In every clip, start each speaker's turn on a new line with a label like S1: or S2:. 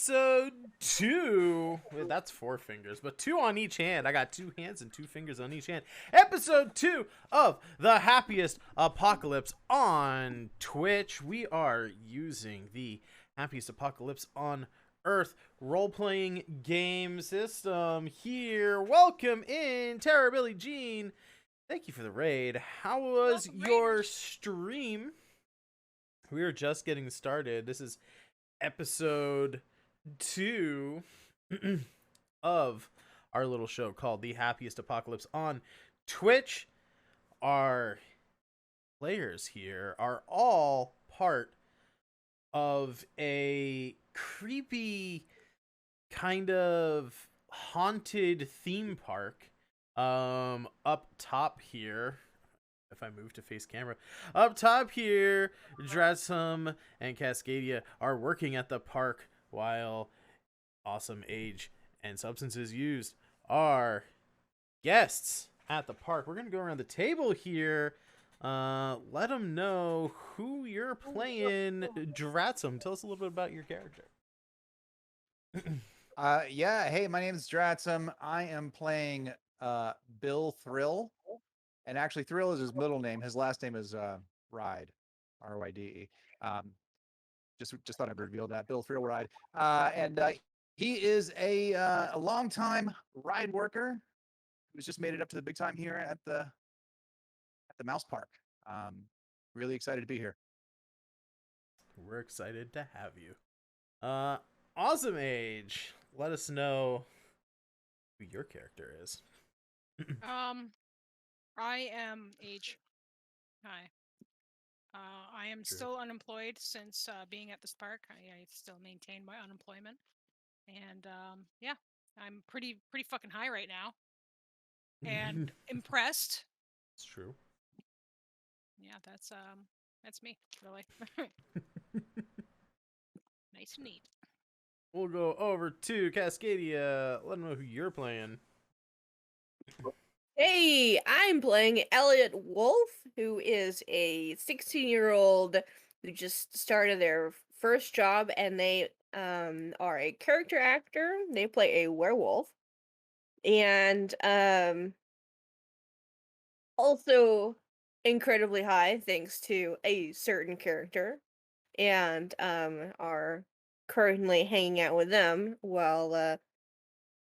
S1: episode 2. Wait, that's 4 fingers, but 2 on each hand. I got 2 hands and 2 fingers on each hand. Episode 2 of the Happiest Apocalypse on Twitch. We are using the Happiest Apocalypse on Earth role-playing game system here. Welcome in, Terror Billy Jean. Thank you for the raid. How was your stream? We are just getting started. This is episode 2 of our little show called The Happiest Apocalypse on Twitch. Our players here are all part of a creepy kind of haunted theme park up top here. If I move to face camera, up top here, Dratsum and Cascadia are working at the park while Awesome Age and Substances Used are guests at the park. We're gonna go around the table here. Let them know who you're playing. Dratsum, tell us a little bit about your character.
S2: Yeah, hey, my name is Dratsum. I am playing Bill Thrill. And actually, Thrill is his middle name. His last name is Ride, R-Y-D-E. Just thought I'd reveal that. Bill Thrill Ride. And he is a longtime ride worker who's just made it up to the big time here at the Mouse Park. Really excited to be here.
S1: We're excited to have you. Awesome Age, let us know who your character is.
S3: I am Age. Hi. I am still unemployed since being at this park. I still maintain my unemployment, and yeah, I'm pretty fucking high right now, and impressed.
S1: It's true.
S3: Yeah, that's me, really. Nice and neat.
S1: We'll go over to Cascadia. Let them know who you're playing.
S4: Hey, I'm playing Elliot Wolf, who is a 16-year-old who just started their first job, and they are a character actor. They play a werewolf, and also incredibly high thanks to a certain character, and are currently hanging out with them while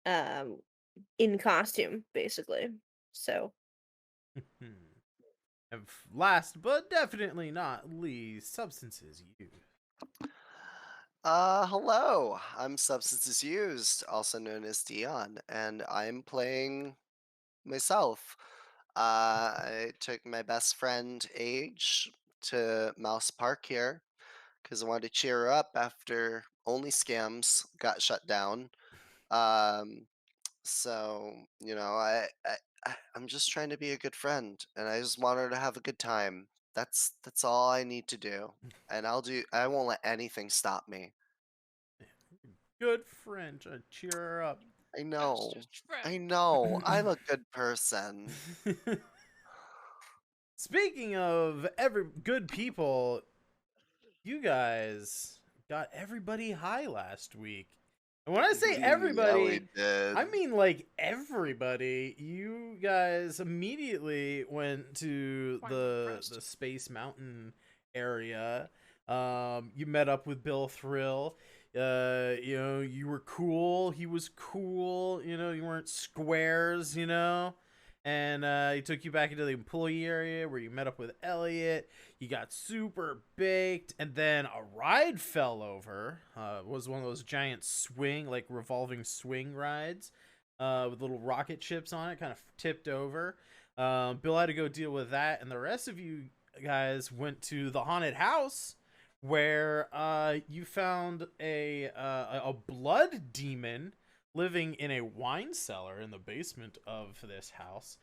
S4: in costume, basically. So,
S1: and last but definitely not least, Substances Used.
S5: Hello. I'm Substances Used, also known as Dion, and I'm playing myself. I took my best friend Age to Mouse Park here because I wanted to cheer her up after Only Scams got shut down. So I'm just trying to be a good friend, and I just want her to have a good time. That's all I need to do, and I won't let anything stop me.
S1: Good friend, try to cheer her up.
S5: I know. I'm a good person.
S1: Speaking of good people, you guys got everybody high last week. And when I say everybody, I mean like everybody. You guys immediately went to the Space Mountain area. You met up with Bill Thrill. You were cool. He was cool. You weren't squares. And he took you back into the employee area where you met up with Elliot. You got super baked, and then a ride fell over. It was one of those giant revolving swing rides with little rocket ships on it, kind of tipped over. Bill had to go deal with that, and the rest of you guys went to the haunted house where you found a blood demon living in a wine cellar in the basement of this house,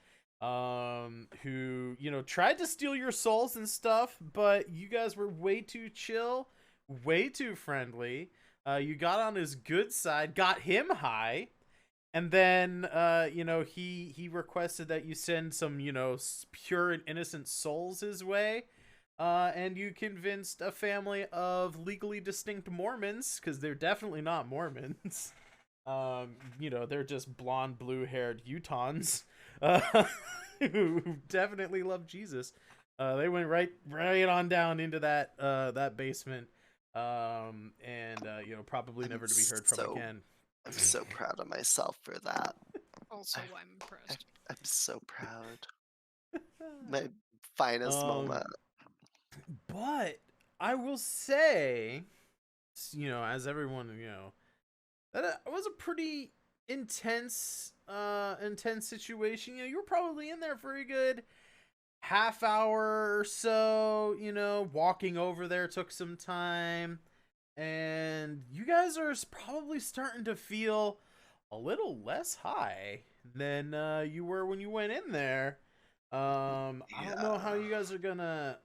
S1: who tried to steal your souls and stuff, but you guys were way too chill, way too friendly. You got on his good side, got him high, and then he requested that you send some pure and innocent souls his way. and you convinced a family of legally distinct Mormons, because they're definitely not Mormons. They're just blonde, blue-haired Utahns who definitely love Jesus. They went right on down into that basement, probably never to be heard from again.
S5: I'm so proud of myself for that.
S3: Also, I'm impressed.
S5: I'm so proud. My finest moment.
S1: But I will say, as everyone, that was a pretty intense situation. You were probably in there for a good half hour or so. Walking over there took some time, and you guys are probably starting to feel a little less high than you were when you went in there. I don't know how you guys are gonna,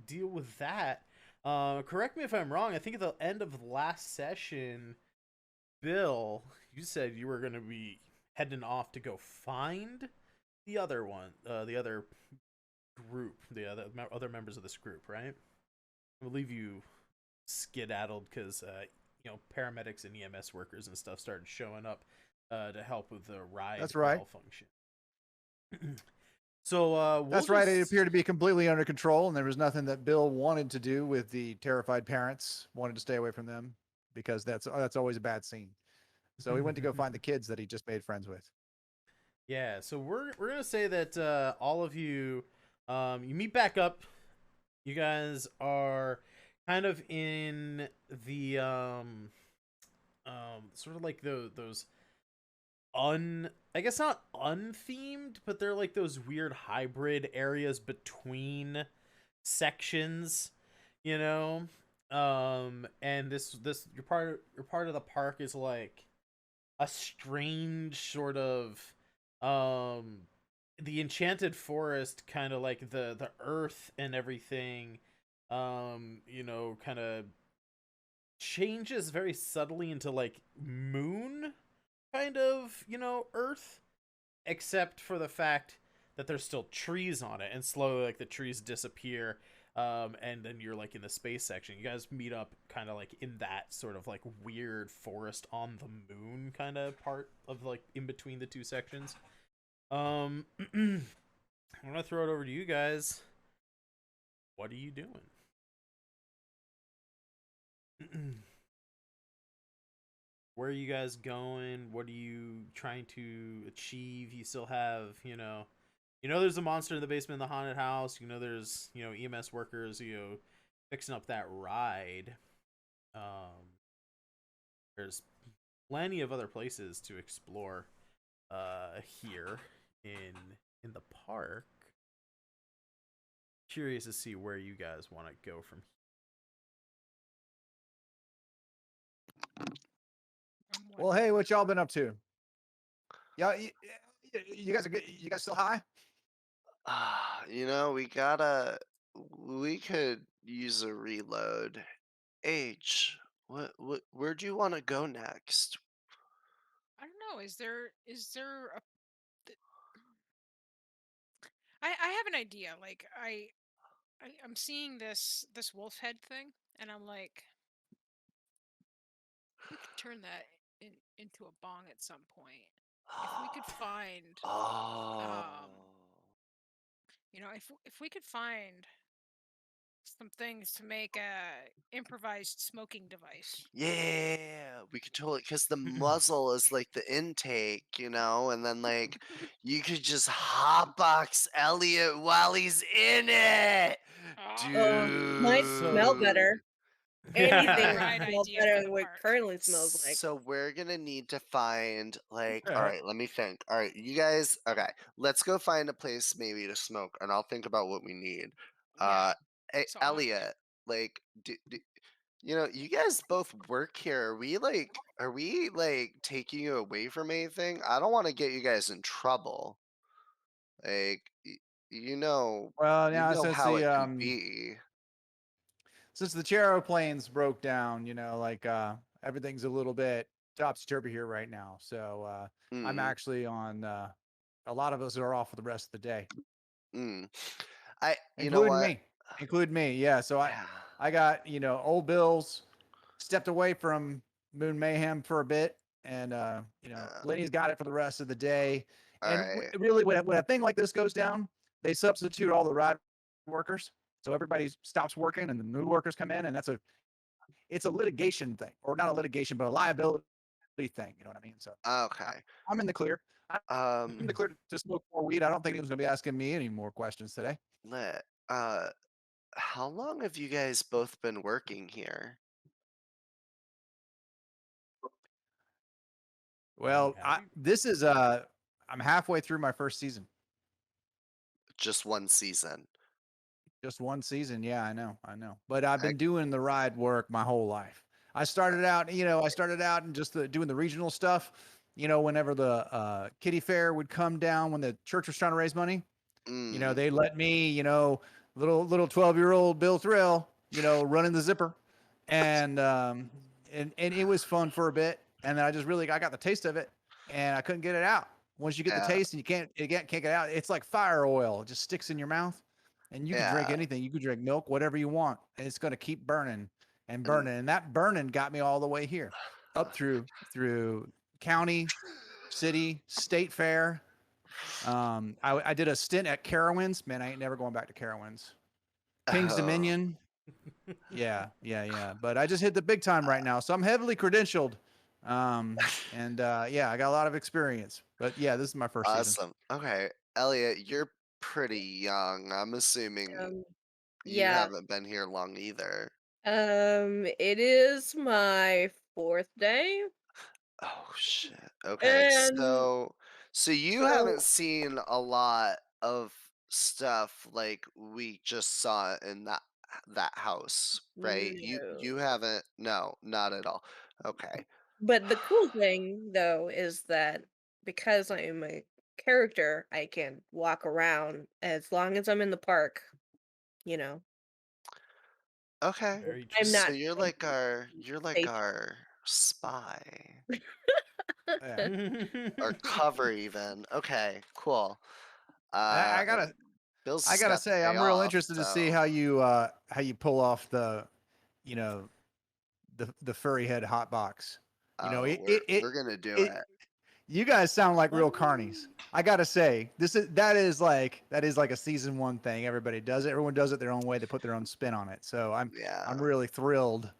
S1: deal with that. Correct me if I'm wrong. I think at the end of the last session, Bill, you said you were gonna be heading off to go find the other one, the other group, the other members of this group, right? I believe you skedaddled because paramedics and EMS workers and stuff started showing up to help with the ride malfunction. So
S2: that's right. It appeared to be completely under control, and there was nothing that Bill wanted to do with the terrified parents. Wanted to stay away from them because that's always a bad scene. So he went to go find the kids that he just made friends with.
S1: Yeah. So we're gonna say that all of you, you meet back up. You guys are kind of in the sort of like those I guess not unthemed, but they're like those weird hybrid areas between sections, and this your part of the park is like a strange sort of the enchanted forest, kind of like the earth and everything kind of changes very subtly into like moon kind of, earth, except for the fact that there's still trees on it, and slowly like the trees disappear, and then you're like in the space section. You guys meet up kind of like in that sort of like weird forest on the moon kind of part of like in between the two sections. I'm gonna throw it over to you guys. What are you doing? Where are you guys going? What are you trying to achieve? You still have, there's a monster in the basement of the haunted house. There's, EMS workers, fixing up that ride. There's plenty of other places to explore here in the park. Curious to see where you guys want to go from here.
S2: Well, hey, what y'all been up to? Yeah, you guys are good. You guys still high?
S5: We could use a reload. Where do you want to go next?
S3: I don't know. Is there a I have an idea. Like I'm seeing this wolf head thing, and I'm like, we could turn that into a bong at some point. If we could find, if we could find some things to make a improvised smoking device.
S5: Yeah, we could totally, because the muzzle is like the intake, and then like you could just hotbox Elliot while he's in it. Dude.
S4: Might smell better. Anything
S3: Right
S4: smells
S3: idea
S4: better
S3: for
S4: than
S3: the
S4: what it
S3: park.
S4: currently smells like.
S5: So we're gonna need to find like, all right, let me think. All right, you guys, okay, let's go find a place maybe to smoke, and I'll think about what we need.
S3: Yeah.
S5: Hey,
S3: So
S5: Elliot, like, you guys both work here. Are we like taking you away from anything? I don't want to get you guys in trouble. Like,
S2: Well,
S5: you
S2: now
S5: know
S2: since
S5: how it can
S2: the
S5: be.
S2: since the Charoplanes broke down, everything's a little bit topsy-turvy here right now. So I'm actually on. A lot of us are off for the rest of the day,
S5: Mm. You know
S2: including
S5: what?
S2: me. include me. Yeah. So
S5: Yeah.
S2: I got, old Bill's stepped away from Moon Mayhem for a bit, and Lenny's got it for the rest of the day.
S5: All
S2: And
S5: right.
S2: really, when a thing like this goes down, they substitute all the ride workers, so everybody stops working, and the new workers come in, and it's a litigation thing, or not a litigation, but a liability thing. You know what I mean? So
S5: Okay.
S2: I'm in the clear. I'm in the
S5: Um,
S2: clear to smoke more weed. I don't think he was going to be asking me any more questions today.
S5: let how long have you guys both been working here?
S2: Well,
S1: Have you?
S2: this is I'm halfway through my first season.
S5: Just one season.
S2: Just one season. Yeah, I know. But I've
S5: I,
S2: been doing the ride work my whole life. I started out, and just doing the regional stuff. Whenever the kiddie fair would come down when the church was trying to raise money,
S5: mm,
S2: they let me, little 12-year-old Bill Thrill, running the zipper, and and it was fun for a bit, and then I got the taste of it, and I couldn't get it out. Once you get the
S5: yeah,
S2: taste and can't get it out, it's like fire oil. It just sticks in your mouth, and you can drink
S5: yeah,
S2: anything. You can drink milk, whatever you want, and it's gonna keep burning and
S5: and
S2: burning. And that burning got me all the way here, up through county, city, state fair. I did a stint at Carowinds. Man, I ain't never going back to Carowinds. King's
S5: oh,
S2: Dominion. Yeah. But I just hit the big time right now, so I'm heavily credentialed. And yeah, I got a lot of experience. But yeah, this is my first season.
S5: awesome. Okay, Elliot, you're pretty young. I'm assuming
S4: Um,
S5: you
S4: yeah.
S5: haven't been here long either.
S4: It is my fourth day,
S5: Oh shit. Okay,
S4: and
S5: so you
S4: so
S5: haven't seen a lot of stuff like we just saw in that house, right? You
S4: no.
S5: haven't. No, not at all. Okay.
S4: But the cool thing, though, is that because I'm a character, I can walk around as long as I'm in the park. You know,
S5: Okay.
S1: Very
S4: I'm
S1: true.
S5: So
S4: not
S5: you're like
S4: stationary.
S5: our spy
S2: Yeah.
S5: or cover even. Okay, cool.
S2: And I,
S5: Uh
S2: I gotta
S5: Bills
S2: I
S5: just
S2: gotta
S5: got the
S2: say,
S5: day
S2: I'm real
S5: off,
S2: interested to see
S5: so
S2: how you pull off you know, the furry head hot box.
S5: oh,
S2: It
S5: we're
S2: it it,
S5: we're gonna do
S2: it
S5: it.
S2: you guys sound like real
S1: What?
S2: carnies. I gotta say, that is like a season one thing. Everybody does it. Everyone does it their own way. They put their own spin on it. So I'm
S5: Yeah.
S2: really thrilled.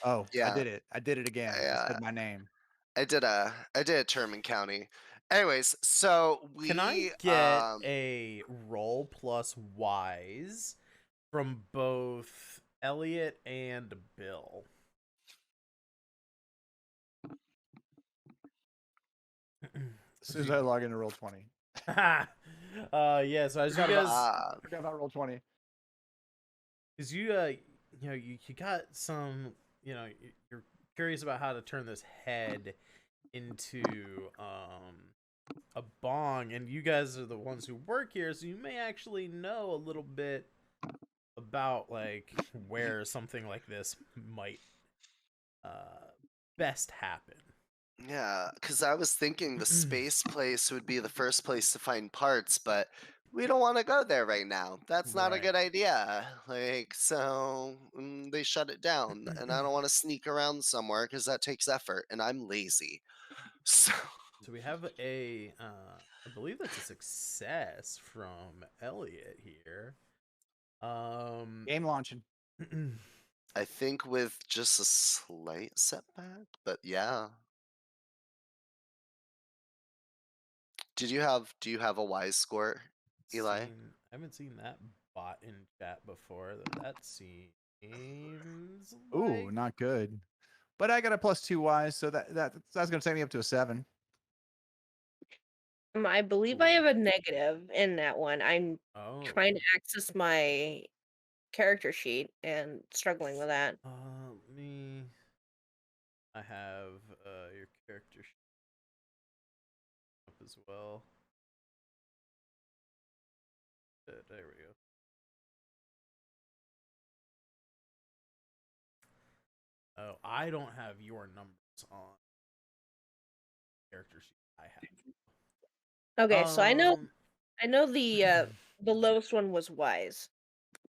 S2: Oh, I
S5: Yeah.
S2: did it. I did it again. I
S5: Yeah.
S2: said my name.
S5: I did a term in county. Anyways, so
S1: Can I
S5: we
S1: get a roll plus wise from both Elliot and Bill?
S2: As soon as I log into roll 20.
S1: Yeah. So as you guys,
S2: Forgot about roll 20.
S1: because you got some, you're curious about how to turn this head into a bong, and you guys are the ones who work here, so you may actually know a little bit about like where something like this might best happen.
S5: Yeah, because I was thinking the space place would be the first place to find parts, but we don't want to go there right now. That's not a
S1: Right.
S5: good idea. Like, so they shut it down, and I don't want to sneak around somewhere because that takes effort, and I'm lazy. So,
S1: So we have I believe that's a success from Elliot here.
S2: Game launching.
S5: I think with just a slight setback, but yeah. Do you have a wise score, Eli?
S1: I haven't seen that bot in chat before. That seems
S2: Ooh,
S1: like
S2: not good. But I got a +2 wise, so that's gonna take me up to a 7.
S4: I believe I
S1: ooh.
S4: have a negative in that one. I'm
S1: Oh.
S4: trying to access my character sheet and struggling with that.
S1: Me. I have your character sheet up as well. There we go. Oh, I don't have your numbers on character sheet. I
S4: Okay, so
S1: have.
S4: I know the lowest one was wise.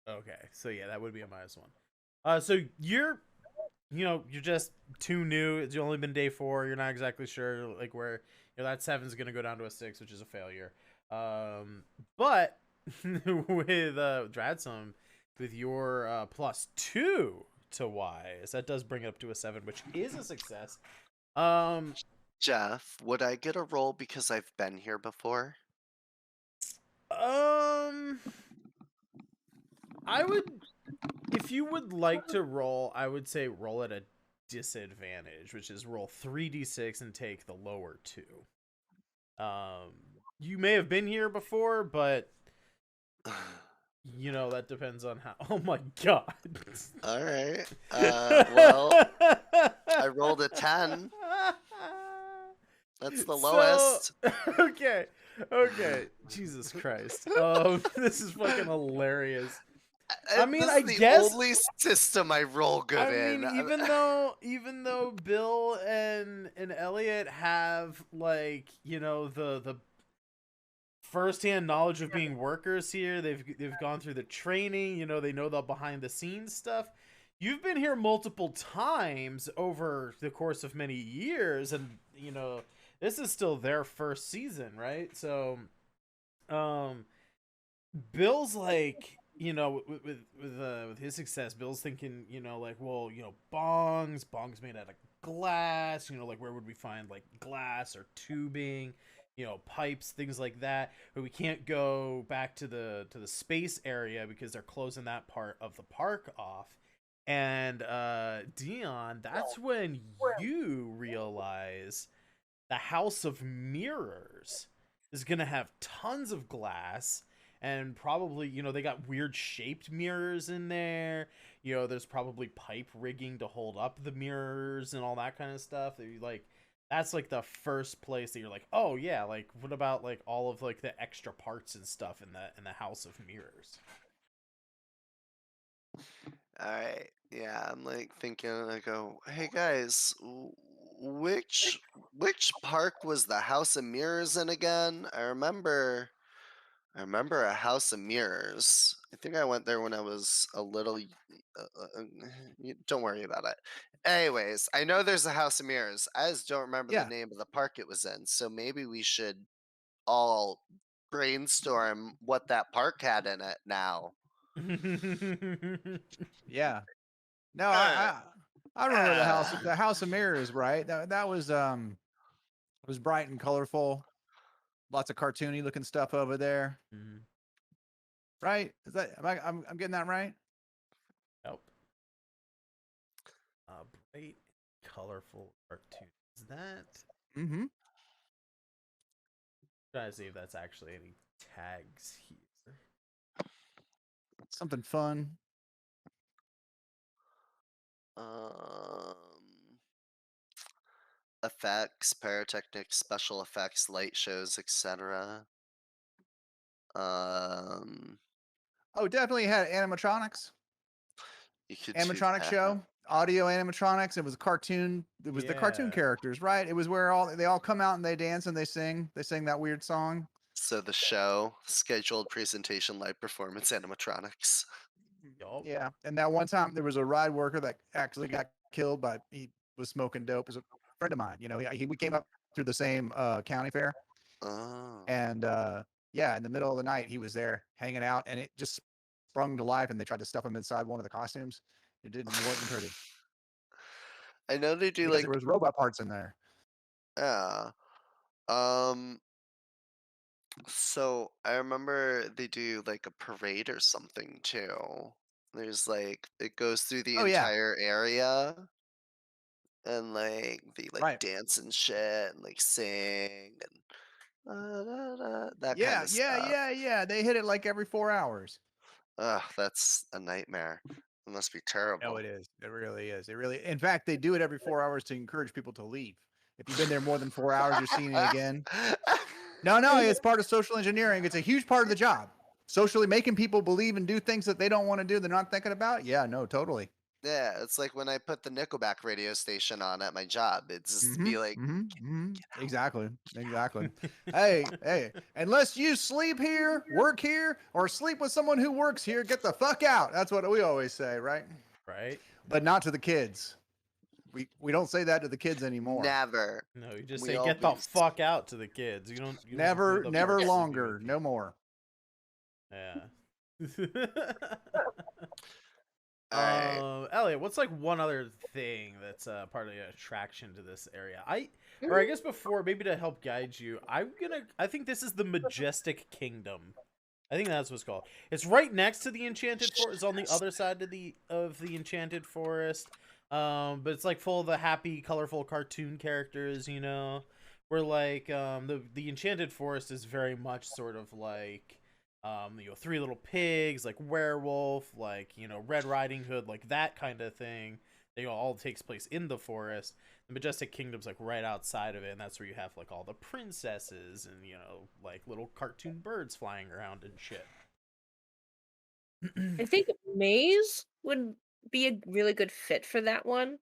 S1: Okay, so yeah, that would be a -1. So you're just too new. It's only been day 4. You're not exactly sure like where that 7's gonna go down to a 6, which is a failure. But with Dradsum, with your +2 to wise, that does bring it up to a 7, which is a success.
S5: Jeff, would I get a roll because I've been here before?
S1: I would, if you would like to roll, I would say roll at a disadvantage, which is roll 3d6 and take the lower 2. You may have been here before, but that depends on how. Oh my god.
S5: All right. Well, I rolled a 10. That's the lowest.
S1: Okay. Jesus Christ. This is fucking hilarious. I mean,
S5: this
S1: I
S5: is the
S1: guess
S5: only system I roll good in.
S1: I mean, even though Bill and Elliot have like the first-hand knowledge of being workers here, they've gone through the training. They know the behind the scenes stuff. You've been here multiple times over the course of many years, and this is still their first season, right? So, Bill's like, with his success, Bill's thinking, like, well, bongs made out of glass, like where would we find like glass or tubing, pipes, things like that. But we can't go back to the space area because they're closing that part of the park off. And Dion, that's when you realize the House of Mirrors is gonna have tons of glass. And probably, they got weird shaped mirrors in there. There's probably pipe rigging to hold up the mirrors and all that kind of stuff. That's like the first place that you're like, oh yeah, like what about like all of like the extra parts and stuff in the House of Mirrors?
S5: All right. Yeah, I'm like thinking. I go, hey guys, which park was the House of Mirrors in again? I remember a House of Mirrors. I think I went there when I was a little. Don't worry about it. Anyways, I know there's a House of Mirrors. I just don't remember
S2: Yeah.
S5: the name of the park it was in. So maybe we should all brainstorm what that park had in it now.
S2: Yeah. No, I remember the House of Mirrors, right? That was it was bright and colorful. Lots of cartoony looking stuff over there.
S1: Mm-hmm.
S2: Right? Is that I'm getting that right?
S1: Nope. Bright, colorful cartoon. Is that?
S2: Mm-hmm.
S1: Trying to see if that's actually any tags here.
S2: Something fun.
S5: Effects, pyrotechnics, special effects, light shows, etc.
S2: Oh, definitely had animatronics.
S5: You could
S2: Animatronic show, audio animatronics. It was a cartoon. It was the cartoon characters, right? It was where they all come out and they dance and they sing. They sing that weird song.
S5: So the show, scheduled presentation, live performance, animatronics.
S1: Yup.
S2: Yeah, and that one time there was a ride worker that actually got killed by he was smoking dope. It was a friend of mine. We came up through the same county fair.
S5: Oh.
S2: And yeah, in the middle of the night, he was there hanging out, and it just sprung to life. And they tried to stuff him inside one of the costumes. It wasn't pretty.
S5: I know they do
S2: because there was robot parts in there.
S5: Yeah. So I remember they do like a parade or something too. There's like it goes through the entire area, and like they dance and shit and like sing and that kind of stuff.
S2: Yeah. They hit it like every 4 hours.
S5: Ugh, that's a nightmare. It must be terrible.
S2: Oh, it is. It really is. In fact, they do it every 4 hours to encourage people to leave. If you've been there more than 4 hours, you're seeing it again. No, it's part of social engineering. It's a huge part of the job. Socially making people believe and do things that they don't want to do, they're not thinking about. Yeah, no, totally.
S5: Yeah, it's like when I put the Nickelback radio station on at my job. It's just be like,
S2: Exactly. Hey, unless you sleep here, work here, or sleep with someone who works here, get the fuck out. That's what we always say, right?
S1: Right?
S2: But not to the kids. We don't say that to the kids anymore.
S5: never.
S1: No, you just
S5: We
S1: say get the
S5: always-
S1: fuck out to the kids. You don't hear
S2: Never
S1: the
S2: never
S1: parts to do
S2: longer.
S1: with
S2: No more.
S1: it. Yeah.
S5: All right.
S1: Elliot, what's like one other thing that's part of the attraction to this area? I guess before, maybe to help guide you, I think this is the Majestic Kingdom. I think that's what it's called. It's right next to the Enchanted Forest. It's on the other side of the Enchanted Forest. But it's like full of the happy, colorful cartoon characters, you know. Where like the Enchanted Forest is very much sort of like Three Little Pigs, like Werewolf, like, Red Riding Hood, like that kind of thing. They all takes place in the forest. The Majestic Kingdom's like right outside of it, and that's where you have like all the princesses and like little cartoon birds flying around and shit.
S4: I think maze would be a really good fit for that one,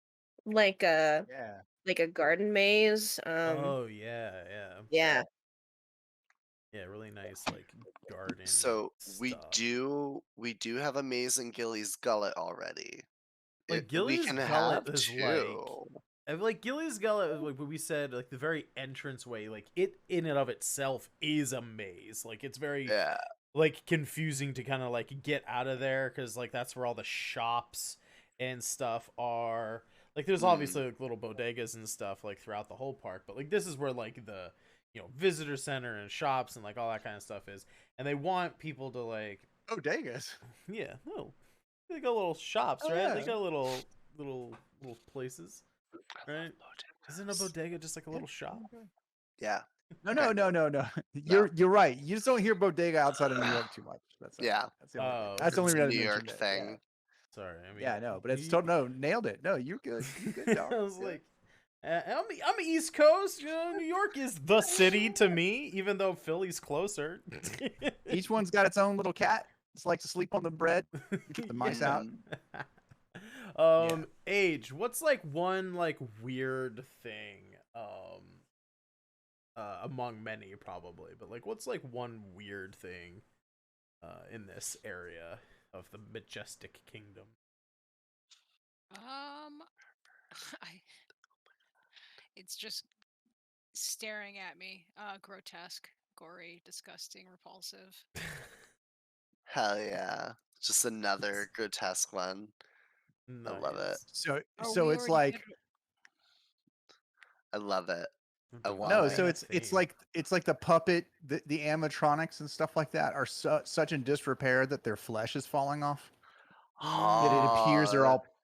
S4: like a garden maze.
S1: Oh yeah,
S4: Yeah.
S1: really nice like garden.
S5: So we
S1: stuff.
S5: do have Amazing Gilly's Gullet already.
S1: Like
S5: we
S1: Gilly's
S5: can
S1: Gullet
S5: have
S1: is
S5: two.
S1: like Gilly's Gullet, like what we said, like the very entrance way, like it in and of itself is a maze. Like it's very
S5: Yeah.
S1: like confusing to kind of like get out of there because like that's where all the shops and stuff are. Like there's obviously like little bodegas and stuff like throughout the whole park, but like this is where like the visitor center and shops and like all that kind of stuff is, and they want people to like
S2: Bodegas.
S1: yeah, no, they got little shops,
S2: Oh,
S1: right?
S2: yeah.
S1: They got little places, right? Isn't a bodega just like a little shop?
S5: Yeah.
S2: No. You're right. You just don't hear bodega outside of New York too much. That's
S5: Yeah.
S2: That's the only,
S1: Oh,
S2: that's the only
S5: It's a
S2: reason I
S5: New York
S2: mentioned it. Yeah.
S5: thing.
S1: Sorry, I mean,
S2: Yeah, no, but it's
S1: you-
S2: nailed it. No, you're good. You're good, dog.
S1: I was
S2: Good.
S1: like, I'm East Coast. New York is the city to me, even though Philly's closer.
S2: Each one's got its own little cat. It's like to sleep on the bread. You get the mice out.
S1: Age. What's like one like weird thing? Among many probably, but like, what's like one weird thing, in this area of the Majestic Kingdom?
S3: I it's just staring at me. Grotesque, gory, disgusting, repulsive.
S5: Hell yeah. Just another grotesque one. I love it.
S2: So
S3: Oh,
S2: so
S3: we
S2: it's
S3: already
S2: like
S3: did it.
S5: I love it. I want
S2: no,
S5: it.
S2: so it's like the puppet, the animatronics and stuff like that are such in disrepair that their flesh is falling off. That it appears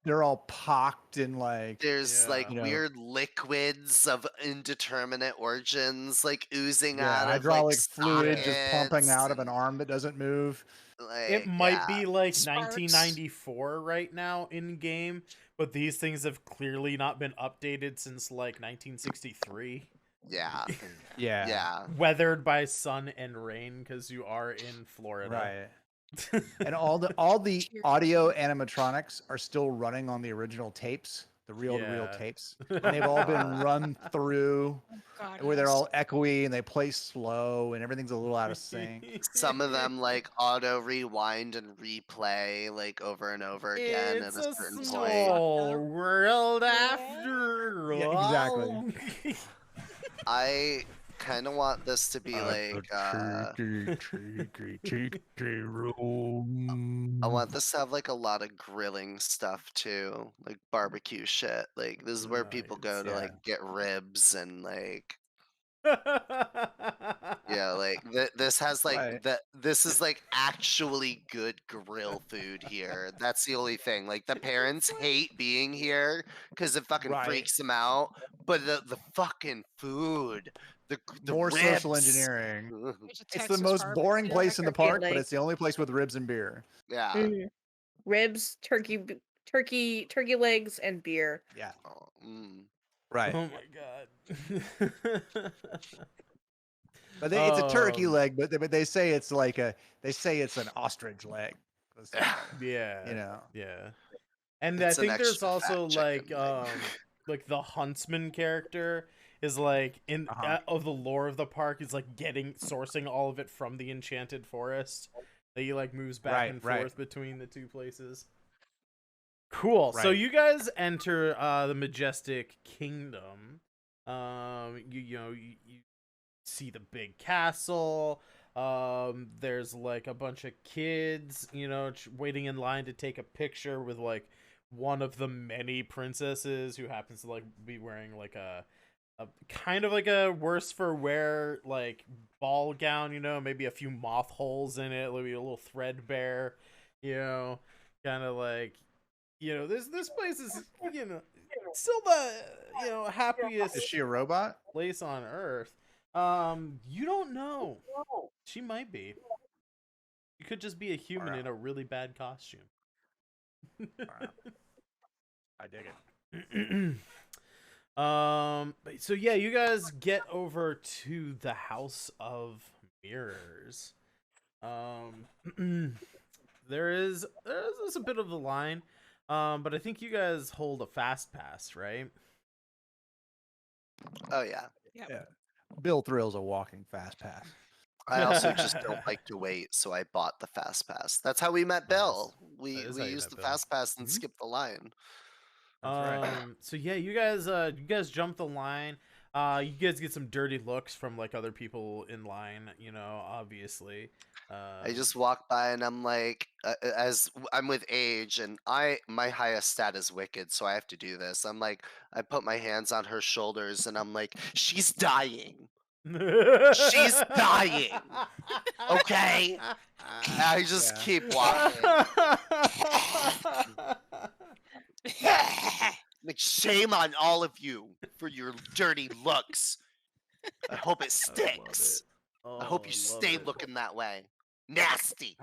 S2: they're all pocked and like
S5: There's like
S2: you know,
S5: weird liquids of indeterminate origins like oozing
S2: yeah,
S5: out of
S2: hydraulic
S5: like
S2: fluid just pumping
S5: sockets
S2: out of an
S5: and,
S2: arm that doesn't move.
S5: like,
S1: It might
S5: yeah.
S1: be like
S3: Sparks.
S1: 1994 right now in game, but these things have clearly not been updated since like 1963.
S5: Yeah.
S2: Yeah.
S5: Yeah.
S1: Weathered by sun and rain because you are in Florida.
S2: Right. And all the
S3: Cheers.
S2: audio animatronics are still running on the original tapes, the reel-to-reel
S1: Yeah.
S2: tapes. And they've all been run through
S3: Oh, God,
S2: where they're
S3: yes.
S2: all echoey and they play slow and everything's a little out of sync.
S5: Some of them like auto rewind and replay like over and over again
S1: It's
S5: at
S1: a
S5: a certain
S1: small
S5: point.
S1: world after
S2: Yeah,
S1: all.
S2: exactly.
S5: I kind of want this to be like I want this to have like a lot of grilling stuff too, like barbecue shit. Like this is where people go
S1: Nice,
S5: to
S2: yeah.
S5: like get ribs and like yeah, like this has like
S2: Right.
S5: this is like actually good grill food here. That's the only thing. Like the parents hate being here because it fucking
S2: Right.
S5: freaks them out. But the fucking food, the
S2: More social
S5: ribs.
S2: engineering.
S3: There's a
S2: It's the
S3: Texas
S2: most
S3: barbecue.
S2: boring
S4: Yeah,
S2: place in the
S4: turkey
S2: park, but
S4: leg.
S2: it's the only place with ribs and beer.
S5: Yeah.
S4: Ribs, turkey legs, and beer.
S2: Yeah.
S5: Oh,
S2: Right.
S1: Oh my god.
S2: But it's a turkey
S1: Um,
S2: leg, but they say it's like it's an ostrich leg.
S5: Yeah.
S1: Yeah.
S2: You know.
S1: Yeah. And I
S5: It's an
S1: think there's
S5: extra fat
S1: also
S5: chicken
S1: like the huntsman character is like in of the lore of the park is like sourcing all of it from the enchanted forest. That he like moves back and forth between the two places. Cool. So
S2: Right.
S1: you guys enter the majestic kingdom. You see the big castle. There's like a bunch of kids, waiting in line to take a picture with like one of the many princesses who happens to like be wearing like a kind of like a worse for wear like ball gown, maybe a few moth holes in it, maybe a little threadbare, kind of like, this place is, still the, happiest
S2: Is she a robot?
S1: place on earth. You don't know. She might be. You could just be a human in a really bad costume.
S2: I dig it.
S1: So yeah, you guys get over to the House of Mirrors. There's a bit of a line, but I think you guys hold a fast pass, right?
S5: Oh yeah.
S3: Yep.
S2: Yeah. Bill Thrill's a walking fast pass.
S5: I also just don't like to wait, so I bought the fast pass. That's how we met Bill.
S1: That
S5: We
S1: is how you
S5: used
S1: met
S5: the
S1: Bill.
S5: fast pass and
S2: Mhm.
S5: skipped the line.
S2: That's right.
S1: So yeah, you guys jump the line. You guys get some dirty looks from like other people in line, obviously.
S5: I just walk by and I'm like, as I'm with Age, and my highest stat is Wicked, so I have to do this. I'm like, I put my hands on her shoulders and I'm like, she's dying. She's dying. Okay? And I just keep walking. Like, shame on all of you for your dirty looks. I hope it sticks. I hope you stay looking that way. Nasty.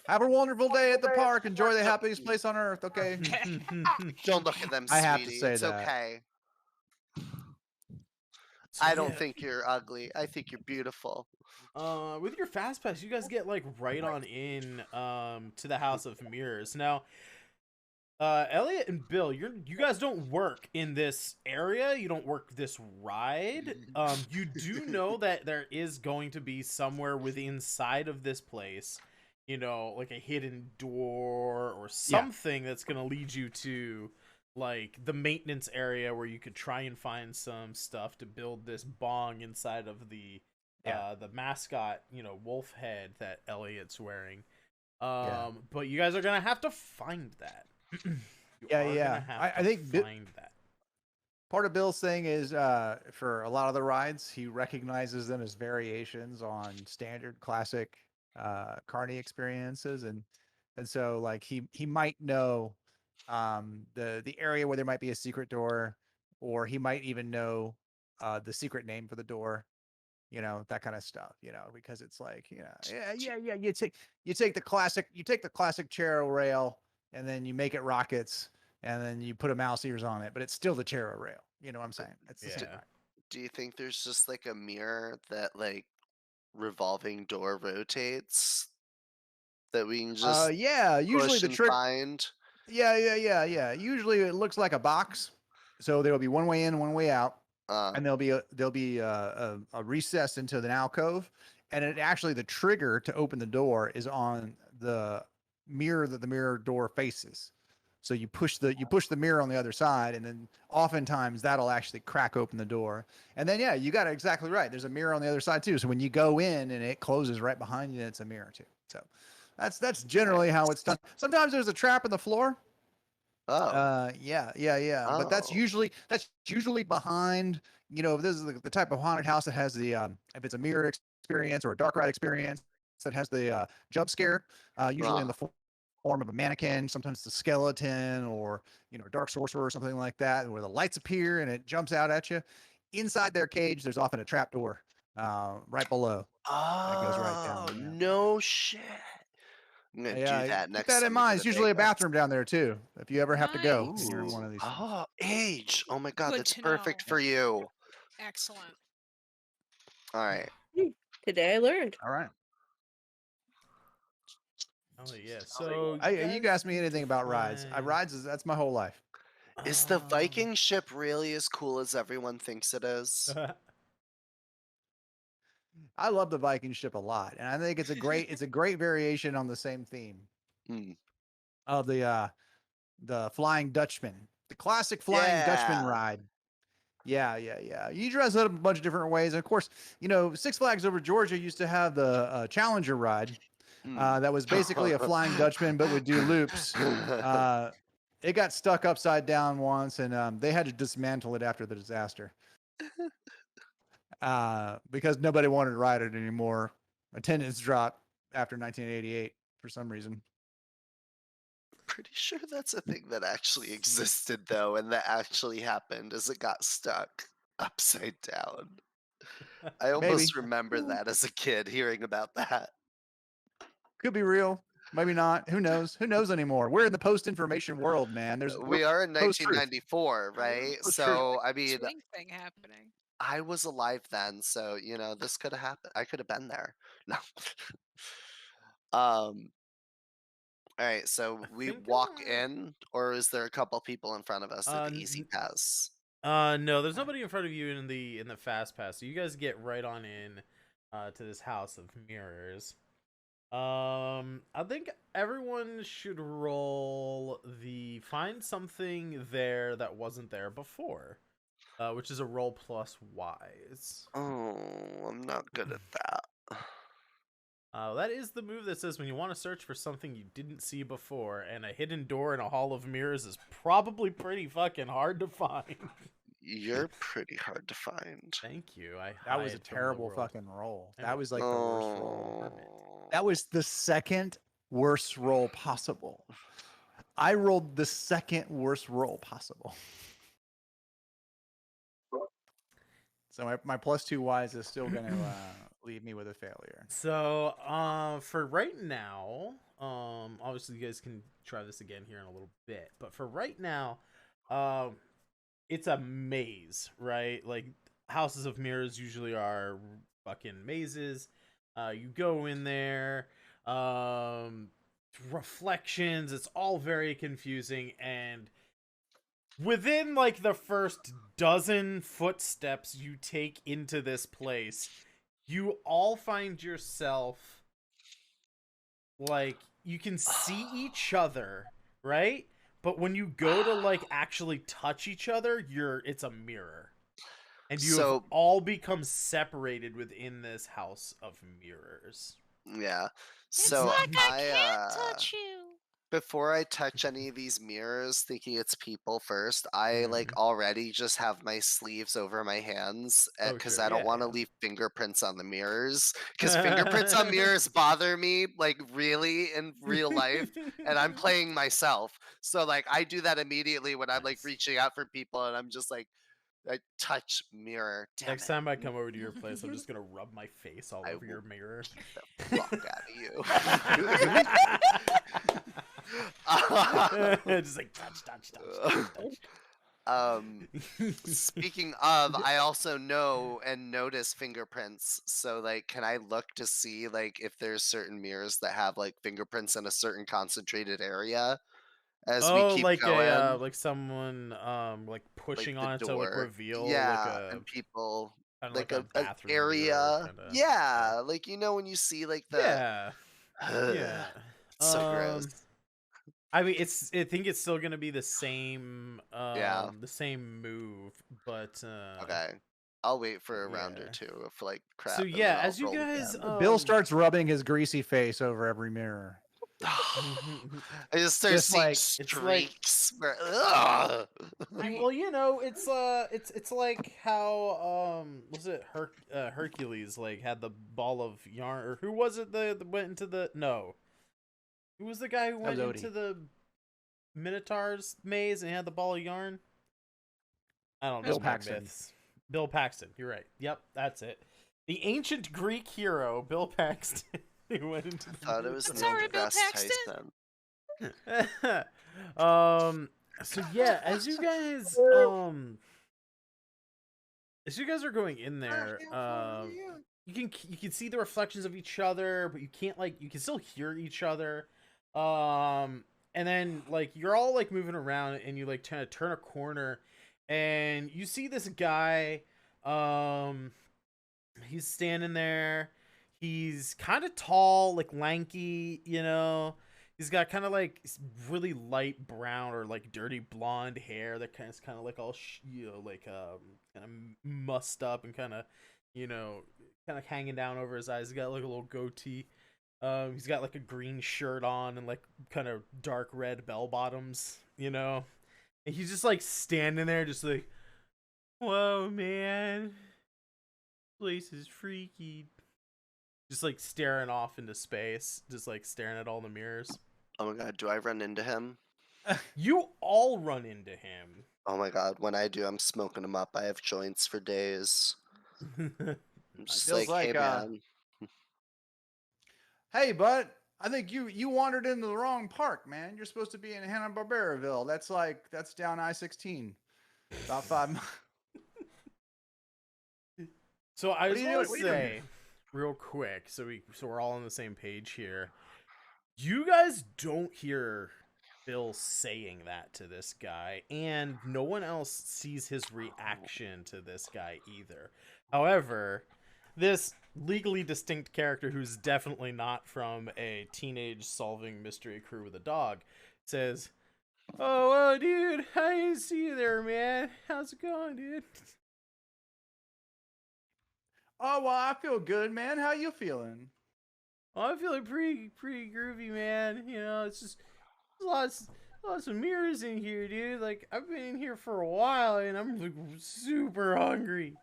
S2: Have a wonderful day at the park. Enjoy the happiest place on earth. Okay.
S5: Don't look at them, sweetie.
S2: I have to say
S5: it's
S2: that.
S5: okay.
S1: So,
S5: I don't
S1: yeah,
S5: think you're ugly. I think you're beautiful.
S1: with your fast pass, you guys get like right on in to the House of Mirrors. Now, Elliot and Bill, you guys don't work in this area. You don't work this ride. You do know that there is going to be somewhere within inside of this place, like a hidden door or something that's going to lead you to like the maintenance area where you could try and find some stuff to build this bong inside of the mascot, wolf head that Elliot's wearing. But you guys are going to have to find that.
S2: I think
S1: find that.
S2: part of Bill's thing is for a lot of the rides, he recognizes them as variations on standard classic Carney experiences, and so like he might know the area where there might be a secret door, or he might even know the secret name for the door. That kind of stuff, because it's like, you take the classic charo rail and then you make it rockets and then you put a mouse ears on it, but it's still the charo rail. You know what I'm saying? It's the same.
S5: Do you think there's just like a mirror that like revolving door rotates that we can just
S2: usually
S5: push
S2: the
S5: and
S2: trick.
S5: find?
S2: Yeah. Usually it looks like a box, so there will be one way in, one way out. And there'll be a recess into the alcove, and the trigger to open the door is on the mirror that the mirror door faces. So you push the mirror on the other side, and then oftentimes that'll actually crack open the door. And then you got it exactly right. There's a mirror on the other side too. So when you go in and it closes right behind you, it's a mirror too. So that's generally how it's done. Sometimes there's a trap in the floor. Yeah. But that's usually behind. If this is the type of haunted house that has the if it's a mirror experience or a dark ride experience that has the jump scare, usually in the form of a mannequin, sometimes the skeleton, or a dark sorcerer or something like that, where the lights appear and it jumps out at you. Inside their cage, there's often a trap door right below. That goes right down.
S5: No shit. I'm gonna do that next
S2: Keep that in
S5: time we
S2: mind.
S5: go
S2: It's
S5: to
S2: usually a
S5: Vegas.
S2: bathroom down there too. If you ever have to go,
S3: Nice.
S2: you're in one of these.
S5: Oh, Age. Oh my god,
S3: Good
S5: that's
S3: to
S5: perfect
S3: know.
S5: for you.
S3: Excellent.
S5: All right.
S4: Today I learned.
S2: All right.
S1: Oh yeah. So
S2: You can ask me
S1: guys need
S2: anything
S1: to
S2: about rides.
S1: find-
S2: That's my whole life.
S5: Is the
S1: Um,
S5: Viking ship really as cool as everyone thinks it is?
S2: I love the Viking ship a lot, and I think it's a great variation on the same theme
S5: Hmm.
S2: of the Flying Dutchman, the classic Flying Dutchman
S5: Yeah.
S2: ride. Yeah. You dress it up a bunch of different ways, and of course, Six Flags over Georgia used to have the Challenger ride.
S5: Hmm.
S2: That was basically a Flying Dutchman, but would do loops. It got stuck upside down once, and they had to dismantle it after the disaster because nobody wanted to ride it anymore. Attendance dropped after 1988 for some reason.
S5: Pretty sure that's a thing that actually existed though, and that actually happened as it got stuck upside down. I almost
S2: Maybe.
S5: remember that as a kid hearing about that.
S2: Could be real. Maybe not. Who knows? Who knows anymore? We're in the post-information world, man. We're
S5: We are in
S2: post-truth.
S5: 1994, right?
S2: Post-truth.
S5: So, I mean,
S3: Swing thing happening.
S5: I was alive then, so this could have happened. I could have been there. No. um. All right. So we
S1: think,
S5: walk in, or is there a couple people in front of us at the easy pass?
S1: No, there's nobody in front of you in the fast pass. So you guys get right on in to this house of mirrors. I think everyone should roll the find something there that wasn't there before. Which is a roll plus wise.
S5: Oh, I'm not good at that.
S1: That is the move that says when you want to search for something you didn't see before, and a hidden door in a hall of mirrors is probably pretty fucking hard to find.
S5: You're pretty hard to find.
S1: Thank you.
S2: That was a
S1: hide from the
S2: terrible
S1: world.
S2: fucking roll.
S1: I
S2: That
S1: know.
S2: was like the worst roll.
S5: Oh.
S2: That was the second worst roll possible. I rolled the second worst roll possible. So my +2 wise is still going to leave me with a failure.
S1: So, for right now, obviously you guys can try this again here in a little bit, but for right now, it's a maze, right? Like houses of mirrors usually are fucking mazes. You go in there, reflections. It's all very confusing, and within like the first dozen footsteps you take into this place, you all find yourself like you can see each other, right? But when you go to like actually touch each other, it's a mirror. And you have all become separated within this house of mirrors.
S5: Yeah.
S3: It's
S5: So
S3: like I can't touch you.
S5: before I touch any of these mirrors, thinking it's people first, I like already just have my sleeves over my hands because
S1: sure.
S5: I don't want to leave fingerprints on the mirrors. Because fingerprints on mirrors bother me like really in real life, and I'm playing myself. So like I do that immediately when I'm like reaching out for people, and I'm just like, I touch mirror. Damn
S1: Next
S5: it.
S1: time I come over to your place, I'm just gonna rub my face all over your mirror.
S5: The fuck out of you.
S1: Just like touch.
S5: Speaking of, I also know and notice fingerprints. So like, can I look to see like if there's certain mirrors that have like fingerprints in a certain concentrated area as we keep
S1: like
S5: going?
S1: like someone like pushing
S5: Like
S1: on it to like reveal
S5: yeah,
S1: like
S5: and people
S1: like a
S5: an
S1: bathroom
S5: area.
S1: kinda.
S5: Yeah, like when you see like the
S1: Yeah. Yeah.
S5: so gross.
S1: I mean, I think it's still gonna be the same, the same move, but
S5: Okay, I'll wait for a round or two of like crap.
S1: So
S5: and
S1: yeah,
S5: then I'll
S1: as you
S5: roll
S1: guys,
S5: again.
S2: Bill starts rubbing his greasy face over every mirror.
S5: I just start
S2: Just
S5: seeing
S2: like-
S5: streaks.
S1: well, it's like how was it Hercules like had the ball of yarn, or who was it that went into the who was the guy who went into the Minotaur's maze and had the ball of yarn? I don't know.
S2: Bill Paxton.
S1: Myths. Bill Paxton. You're right. Yep, that's it. The ancient Greek hero Bill Paxton who went into the
S5: I thought it was
S3: It's
S5: Neil
S3: alright, Bill
S5: deGrasse
S3: Paxton.
S5: Tyson.
S1: So yeah, as you guys are going in there, you can see the reflections of each other, but you can't you can still hear each other. And then like you're all like moving around, and you like kind of turn a corner, and you see this guy. He's standing there. He's kind of tall, like lanky, you know. He's got kind of like really light brown or like dirty blonde hair that kind of like all you know, like kind of mussed up and kind of, you know, kind of hanging down over his eyes. He's got like a little goatee. He's got like a green shirt on and like kind of dark red bell bottoms, you know. And he's just like standing there, just like, whoa, man, place is freaky. Just like staring off into space, just like staring at all the mirrors.
S5: Oh my god, do I run into him?
S1: You all run into him.
S5: Oh my god, when I do, I'm smoking him up. I have joints for days. I'm just
S2: feels
S5: like, hey
S2: like,
S5: man.
S2: Hey, bud, I think you wandered into the wrong park, man. You're supposed to be in Hanna-Barberaville. That's down I-16. About 5 miles.
S1: So I
S2: What
S1: just
S2: are you
S1: want to
S2: doing? What are you
S1: say, real quick, so we're all on the same page here. You guys don't hear Bill saying that to this guy, and no one else sees his reaction to this guy either. However, this legally distinct character, who's definitely not from a teenage solving mystery crew with a dog, says, "Oh, dude, I didn't see you there, man. How's it going, dude?"
S2: Oh, well, I feel good, man. How you feeling?
S1: "Oh, I'm feeling pretty groovy, man. You know, it's just lots of mirrors in here, dude. Like, I've been in here for a while, and I'm like super hungry.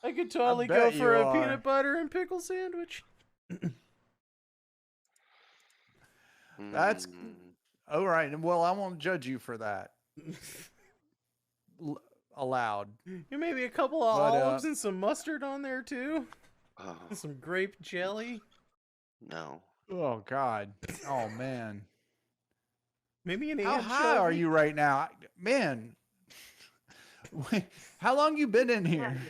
S1: I could totally go
S2: bet
S1: for
S2: you
S1: a
S2: are.
S1: peanut butter and pickle sandwich."
S2: That's
S5: Mm.
S2: all right. Well, I won't judge you for that. Allowed.
S1: Maybe a couple of
S2: But,
S1: olives and some mustard on there too,
S5: Oh,
S1: and some grape jelly.
S5: no.
S2: Oh, God. Oh, man.
S1: Maybe an
S2: How
S1: anchovy.
S2: high are you right now? Man. Wait, how long you been in here?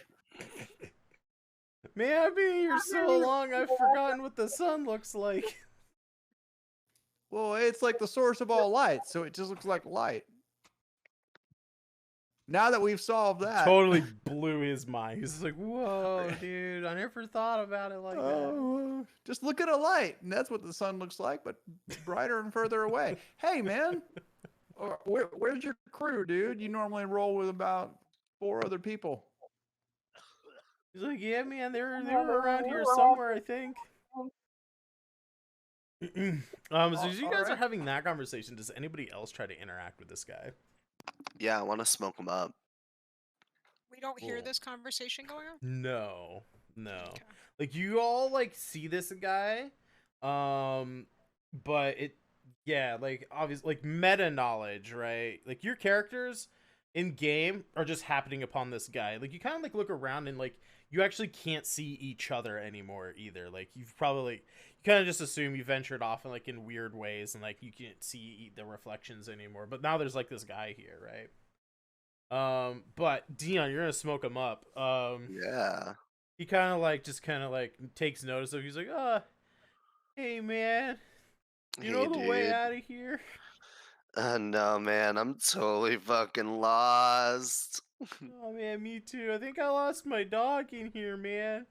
S1: Man, I've been here so long, I've forgotten what the sun looks like.
S2: Well, it's like the source of all light, so it just looks like light. Now that we've solved that.
S1: Totally blew his mind. He's just like, "Whoa, dude, I never thought about it like that."
S2: Oh, just look at a light, and that's what the sun looks like, but brighter and further away. Hey, man, where's your crew, dude? You normally roll with about 4 other people.
S1: He's like, "Yeah, man, they were around here somewhere, I think." So as you guys are
S2: alright.
S1: having that conversation, does anybody else try to interact with this guy?
S5: Yeah, I want to smoke him up.
S3: We don't hear
S1: Cool.
S3: this conversation going on?
S1: No.
S3: Okay.
S1: Like, you all like see this guy, but yeah, like obviously, like meta knowledge, right? Like your characters in game are just happening upon this guy. Like you kind of like look around and like you actually can't see each other anymore either. Like you've probably you kind of just assume you ventured off in like in weird ways and like you can't see the reflections anymore. But now there's like this guy here, right? But Dion, you're gonna smoke him up.
S5: Yeah.
S1: He kind of like just kind of like takes notice of. He's like, hey man, you
S5: Hey,
S1: know the way
S5: dude.
S1: out of here?"
S5: No, man, I'm totally fucking lost.
S1: "Oh man, me too. I think I lost my dog in here, man.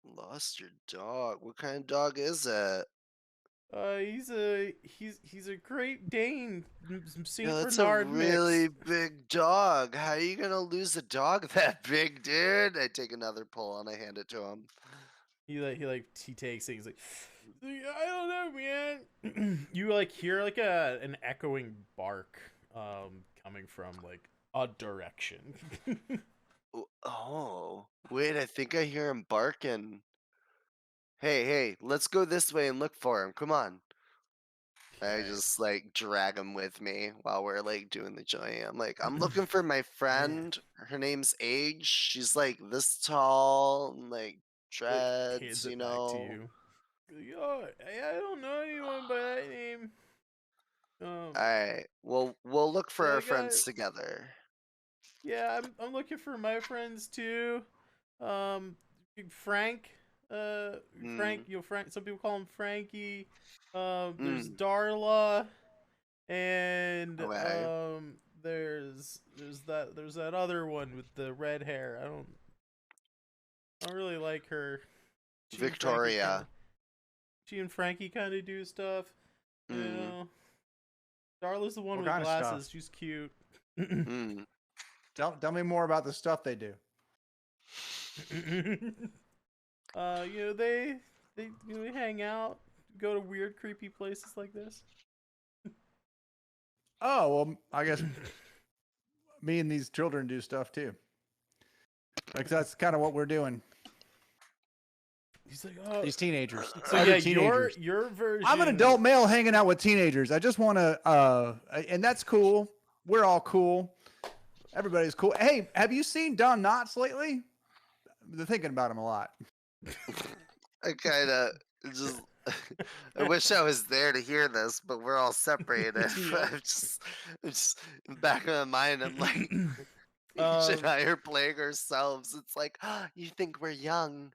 S5: Lost your dog? What kind of dog is it?
S1: He's a Great Dane, Saint
S5: Yeah, that's a
S1: Bernard
S5: really
S1: mix."
S5: big dog. How are you gonna lose a dog that big, dude? I take another pull and I hand it to him.
S1: He takes it. He's like, "I don't know, man." You like hear like an echoing bark, coming from like a direction.
S5: Oh, wait, I think I hear him barking. Hey, let's go this way and look for him. Come on. I
S1: Okay.
S5: just like drag him with me while we're like doing the joint. I'm like, I'm looking for my friend. Her name's Age. She's like this tall and like
S1: Like
S5: dreads,
S1: hands
S5: you
S1: it back to
S5: know.
S1: you. Like, "Oh, I don't know anyone by that name."
S5: Alright, we'll look for
S1: Yeah,
S5: our friends together.
S1: yeah, I'm looking for my friends too. Um, Frank. Frank. Frank. Some people call him Frankie. There's
S5: Mm.
S1: Darla, and
S5: Okay.
S1: there's that other one with the red hair. I don't really like her. She and Frankie kind
S5: Victoria.
S1: of do stuff. You
S5: Mm.
S1: know, Darla's the one
S2: What
S1: with
S2: kind of stuff?
S1: glasses. She's cute.
S5: Mm.
S2: Tell me more about the stuff they do.
S1: They they hang out, go to weird, creepy places like this.
S2: Oh, well, I guess me and these children do stuff too. Like that's kind of what we're doing.
S1: He's like, oh,
S2: These teenagers.
S1: so
S2: Other
S1: yeah,
S2: teenagers.
S1: your version.
S2: I'm an adult male hanging out with teenagers. I just want to, and that's cool. We're all cool. Everybody's cool. Hey, have you seen Don Knotts lately? They're thinking about him a lot.
S5: I kind of just. I wish I was there to hear this, but we're all separated.
S1: Yep.
S5: I'm just in the back of my mind. I'm like, Paige and I are playing ourselves. It's like, you think we're young.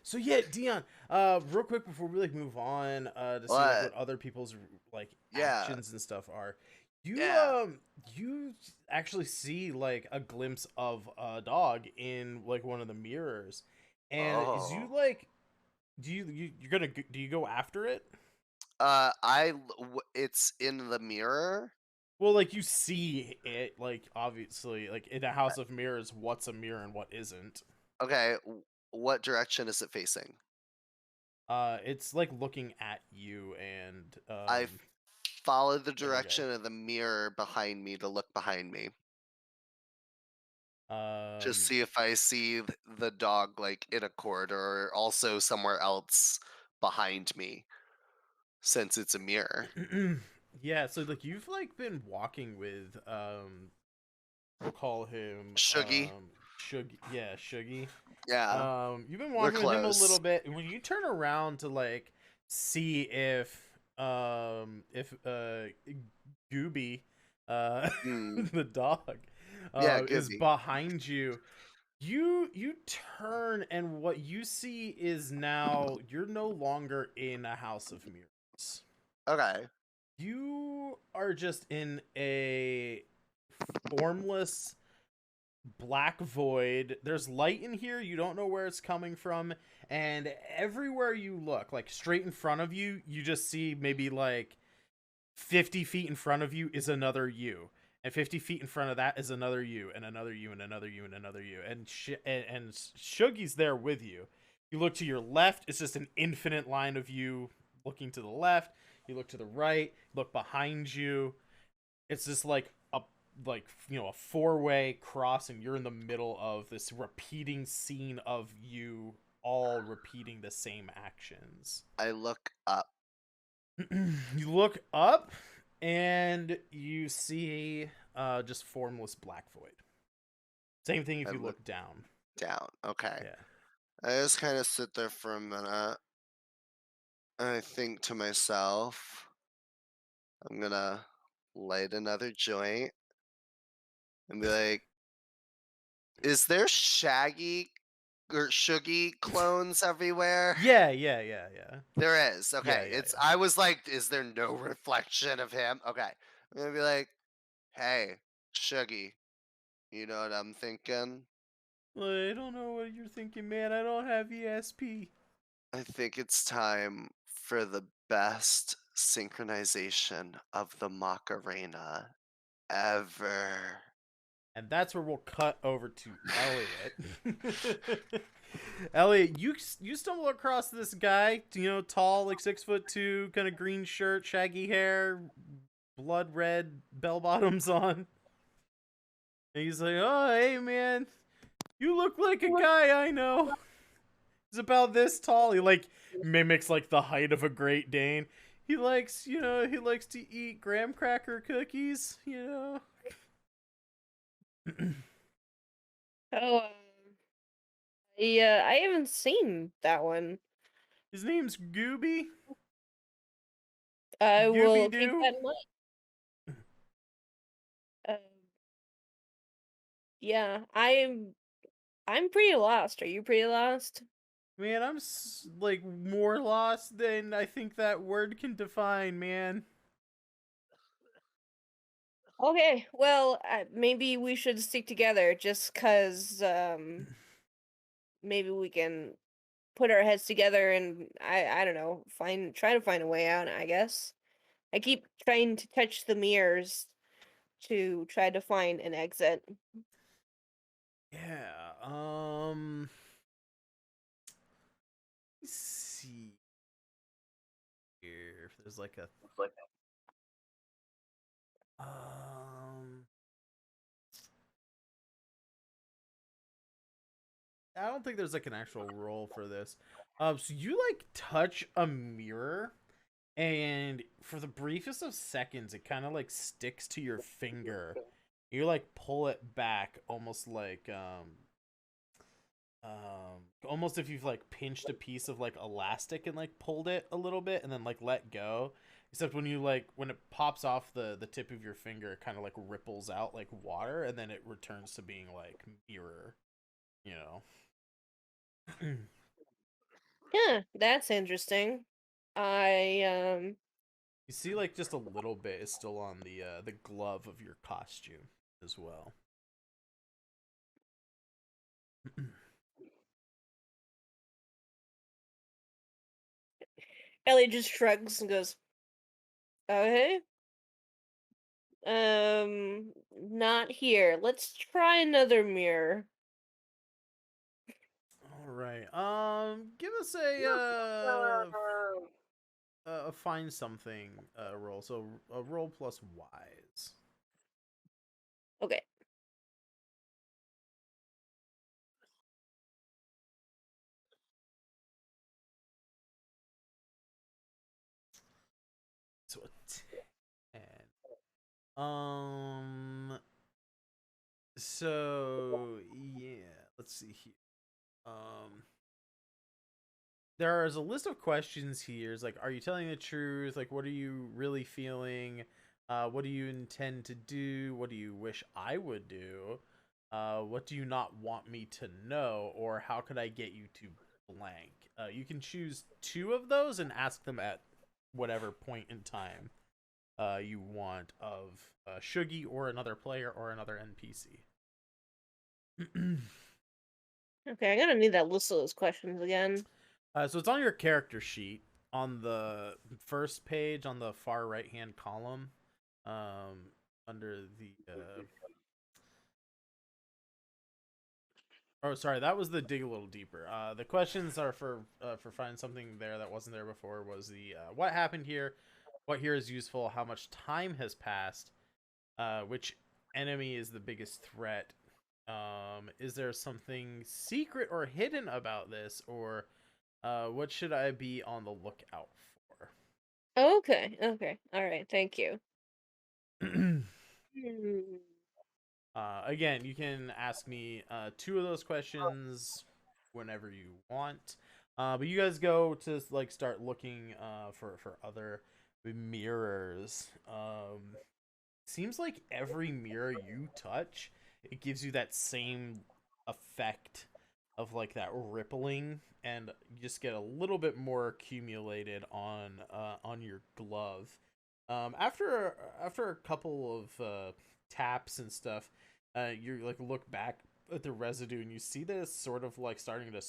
S1: So yeah, Dion. Real quick before we move on, to see what other people's actions and stuff are. You actually see a glimpse of a dog in one of the mirrors, and is you do you go after it?
S5: It's in the mirror.
S1: Well, you see it, obviously, in a house of mirrors, what's a mirror and what isn't.
S5: Okay, what direction is it facing?
S1: It's looking at you, and
S5: I follow the direction of the mirror behind me to look behind me. Just see if I see the dog in a corridor or also somewhere else behind me, since it's a mirror.
S1: Yeah, so you've been walking with we'll call him
S5: Shuggy.
S1: Shuggy. Yeah, Shuggy.
S5: Yeah.
S1: You've been walking with him a little bit, and when you turn around to see if Gooby the dog is behind you, you turn, and what you see is now you're no longer in a house of mirrors.
S5: Okay.
S1: You are just in a formless black void. There's light in here, you don't know where it's coming from, and everywhere you look, straight in front of you, you just see maybe 50 feet in front of you is another you, and 50 feet in front of that is another you, and another you, and another you, and another you, and Shuggy's there with you. You look to your left, it's just an infinite line of you looking to the left. You look to the right, look behind you. It's just a four-way crossing. You're in the middle of this repeating scene of you all repeating the same actions.
S5: I look up.
S1: You look up, and you see just formless black void. Same thing if you look down.
S5: Down, okay.
S1: Yeah.
S5: I just kind of sit there for a minute. I think to myself, I'm gonna light another joint and be like, is there Shaggy or Shuggy clones everywhere?
S1: Yeah.
S5: There is. Okay.
S1: Yeah.
S5: I was like, is there no reflection of him? Okay. I'm gonna be like, hey, Shuggy, you know what I'm thinking?
S1: I don't know what you're thinking, man. I don't have ESP.
S5: I think it's time for the best synchronization of the Macarena ever.
S1: And that's where we'll cut over to Elliot. Elliot, you stumble across this guy, tall, 6'2", kind of green shirt, shaggy hair, blood red bell bottoms on. And he's like, oh, hey, man, you look like a guy I know. He's about this tall. He mimics the height of a Great Dane. He likes to eat graham cracker cookies,
S4: Oh, I haven't seen that one.
S1: His name's Gooby.
S4: I will keep that in mind. Yeah, I'm pretty lost. Are you pretty lost?
S1: Man, I'm like more lost than I think that word can define, man.
S4: Okay, well, maybe we should stick together just because maybe we can put our heads together and I don't know, try to find a way out, I guess. I keep trying to touch the mirrors to try to find an exit.
S1: Yeah. Let's see here if there's like a I don't think there's like an actual role for this. So you like touch a mirror, and for the briefest of seconds, it kind of like sticks to your finger. You like pull it back, almost if you've like pinched a piece of like elastic and like pulled it a little bit and then like let go. Except when it pops off the tip of your finger, it kind of like ripples out like water, and then it returns to being like mirror, you know.
S4: Yeah, that's interesting. I
S1: You see, like just a little bit is still on the glove of your costume as well.
S4: Ellie just shrugs and goes, "Okay. Not here. Let's try another mirror."
S1: All right. Give us a find something roll. So a roll plus wise.
S4: Okay.
S1: So a 10. Um. So yeah. Let's see here. Um. There is a list of questions here. It's like, are you telling the truth? Like, what are you really feeling? What do you intend to do? What do you wish I would do? What do you not want me to know? Or how could I get you to blank? You can choose two of those and ask them at whatever point in time you want of Shuggy or another player or another NPC.
S4: Okay, I'm gonna need that list of those questions again.
S1: So it's on your character sheet on the first page on the far right hand column, under the. Oh, sorry, that was the dig a little deeper. The questions are for finding something there that wasn't there before. Was the what happened here, what here is useful, how much time has passed, which enemy is the biggest threat, is there something secret or hidden about this, or what should I be on the lookout for?
S4: Okay, okay. All right, thank you. Hmm.
S1: Again, you can ask me two of those questions whenever you want. But you guys go to like start looking for other mirrors. Seems like every mirror you touch, it gives you that same effect of like that rippling, and you just get a little bit more accumulated on your glove. After a couple of taps and stuff, you like look back at the residue and you see that it's sort of like starting to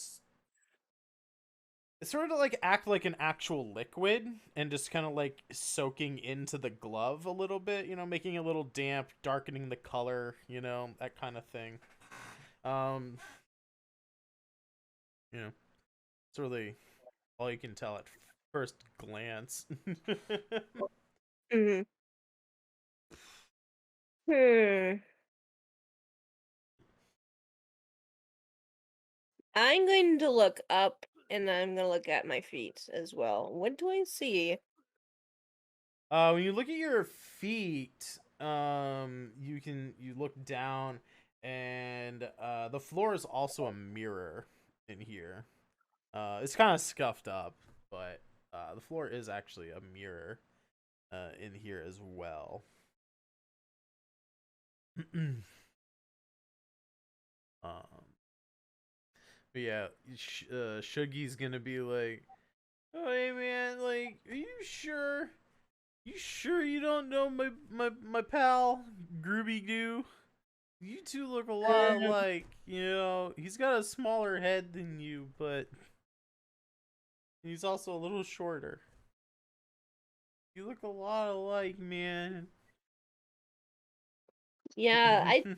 S1: it's sort of like act like an actual liquid and just kind of like soaking into the glove a little bit, making it a little damp, darkening the color, that kind of thing. Um, it's really all you can tell at first glance.
S4: Hmm. Hmm. I'm going to look up and I'm going to look at my feet as well. What do I see?
S1: When you look at your feet, you look down, and the floor is also a mirror in here. It's kind of scuffed up, but the floor is actually a mirror in here as well. um, But yeah, Shuggy's gonna be like, "Oh, hey man, like, are you sure? You sure you don't know my pal Grooby Doo? You two look a lot alike. You know, he's got a smaller head than you, but he's also a little shorter. You look a lot alike, man."
S4: Yeah, I'm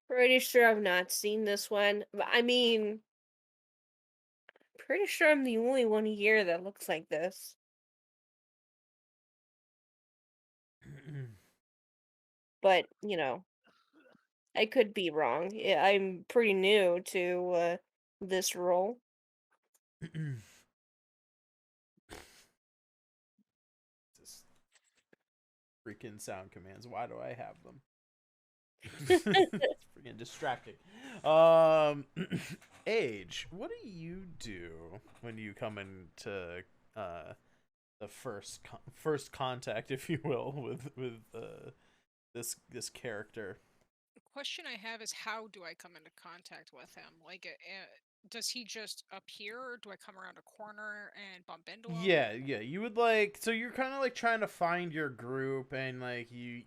S4: pretty sure I've not seen this one. But I mean, pretty sure I'm the only one here that looks like this. But, you know, I could be wrong. Yeah, I'm pretty new to this role.
S1: Just freaking sound commands. Why do I have them? It's freaking distracting. Age, what do you do when you come into the first contact, if you will, with this character?
S3: The question I have is, how do I come into contact with him? Like, does he just appear, or do I come around a corner and bump into him?
S1: Yeah, you would like, so you're kind of like trying to find your group, and like you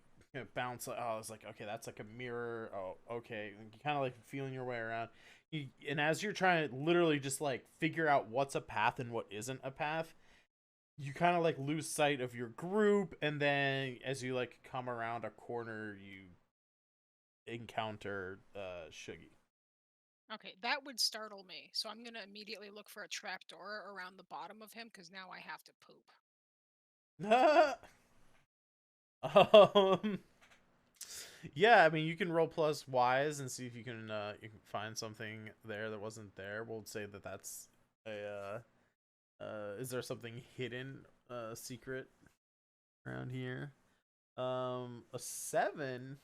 S1: bounce like, oh, it's like, okay, that's like a mirror. Oh, okay, and you kind of like feeling your way around. And as you're trying to literally just like figure out what's a path and what isn't a path, you kind of like lose sight of your group, and then as you like come around a corner, you encounter Shuggy.
S3: Okay, that would startle me. So I'm gonna immediately look for a trapdoor around the bottom of him, because now I have to poop.
S1: Yeah, I mean, you can roll plus wise and see if you can find something there that wasn't there. We'll say that that's a is there something hidden secret around here? A 7.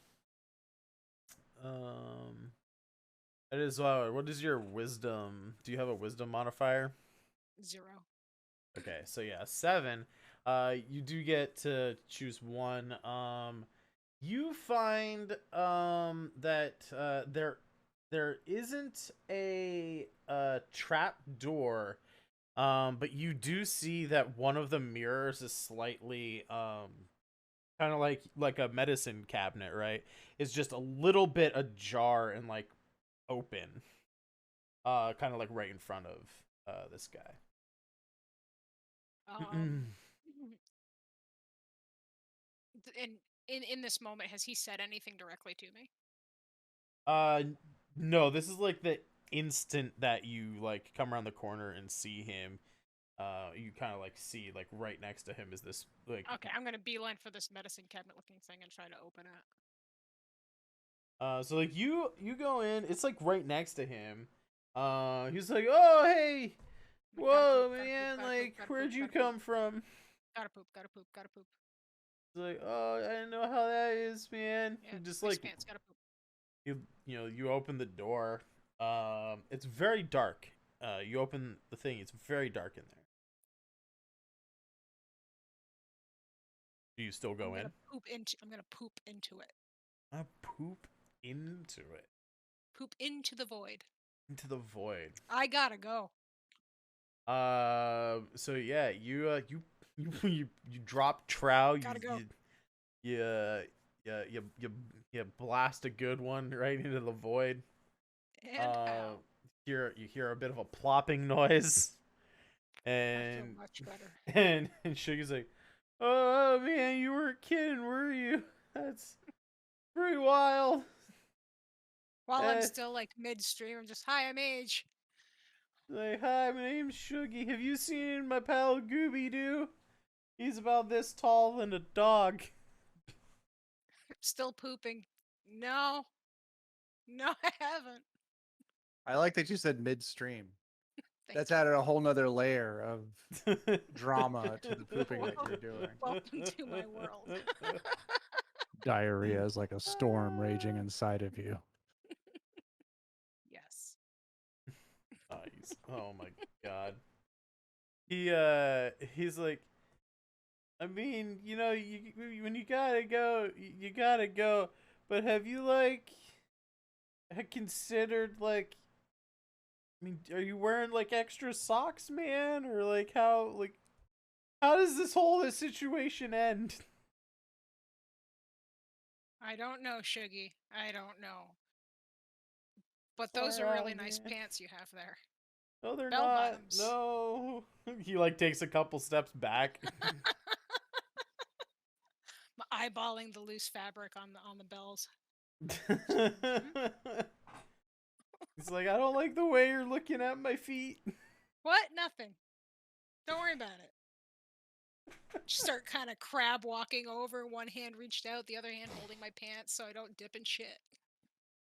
S1: It is what is your wisdom? Do you have a wisdom modifier?
S3: 0.
S1: Okay, so yeah, 7. You do get to choose one. You find that there isn't a trap door, but you do see that one of the mirrors is slightly kind of like a medicine cabinet, right? It's just a little bit ajar and like open, kind of like right in front of this guy.
S3: Um, and in this moment, has he said anything directly to me?
S1: No, this is like the instant that you like come around the corner and see him. You kind of like see like right next to him is this like.
S3: Okay, I'm gonna beeline for this medicine cabinet looking thing and try to open it.
S1: So like you go in, it's like right next to him. He's like, "Oh hey, whoa man, like where'd you come from?"
S3: Gotta poop, gotta poop, gotta poop.
S1: He's like, "Oh, I didn't know how that is, man."
S3: Yeah,
S1: Just
S3: my
S1: like
S3: pants, gotta poop.
S1: you open the door. It's very dark. You open the thing. It's very dark in there. Do you still go in?
S3: I'm gonna poop into it.
S1: Poop into it.
S3: Poop into the void.
S1: Into the void.
S3: I gotta go.
S1: So yeah, you drop trow.
S3: Gotta go.
S1: You blast a good one right into the void.
S3: And how?
S1: You hear a bit of a plopping noise,
S3: I feel
S1: and
S3: much better.
S1: and Sugar's like, "Oh man, you weren't kidding, were you? That's pretty wild."
S3: While I'm still like midstream, I'm just, hi, I'm Age.
S1: Like, "Hi, my name's Shuggy. Have you seen my pal Gooby Doo? He's about this tall and a dog."
S3: Still pooping. No. No, I haven't.
S2: I like that you said midstream.
S3: Thank
S2: That's
S3: you.
S2: added a whole nother layer of drama to the pooping that you're doing.
S3: Welcome to my world.
S2: Diarrhea is like a storm raging inside of you.
S3: Yes.
S1: Nice. Oh my god. He's like, I mean, you know, when you gotta go, you gotta go. But have you like considered like mean, are you wearing like extra socks, man, or like how does this situation end?
S3: I don't know, Shuggy. I don't know. But
S1: Far
S3: those are really
S1: out,
S3: nice
S1: man.
S3: pants you have there.
S1: No, they're
S3: Bell
S1: not.
S3: bottoms.
S1: No. He like takes a couple steps back.
S3: Eyeballing the loose fabric on the bells.
S1: He's like, I don't like the way you're looking at my feet.
S3: What? Nothing. Don't worry about it. Just start kind of crab walking over, one hand reached out, the other hand holding my pants so I don't dip in shit.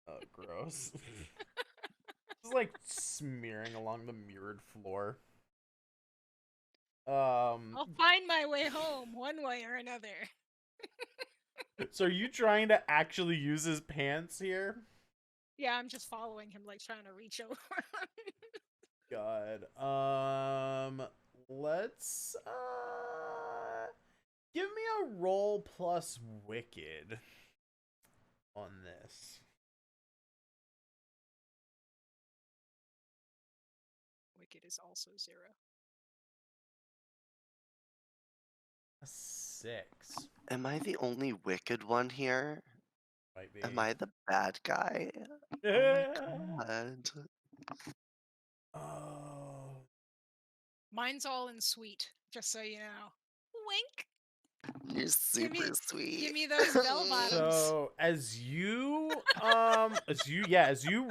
S1: Oh, gross. Just like smearing along the mirrored floor.
S3: I'll find my way home one way or another.
S1: So are you trying to actually use his pants here?
S3: Yeah, I'm just following him, like trying to reach over.
S1: God. Let's give me a roll plus wicked on this.
S3: Wicked is also 0.
S1: A 6.
S5: Am I the only wicked one here?
S1: Might be.
S5: Am I the bad guy?
S1: Yeah.
S5: Oh my god.
S1: Oh.
S3: Mine's all in sweet, just so you know. Wink.
S5: You're super sweet.
S3: Give me those bell bottoms.
S1: So as you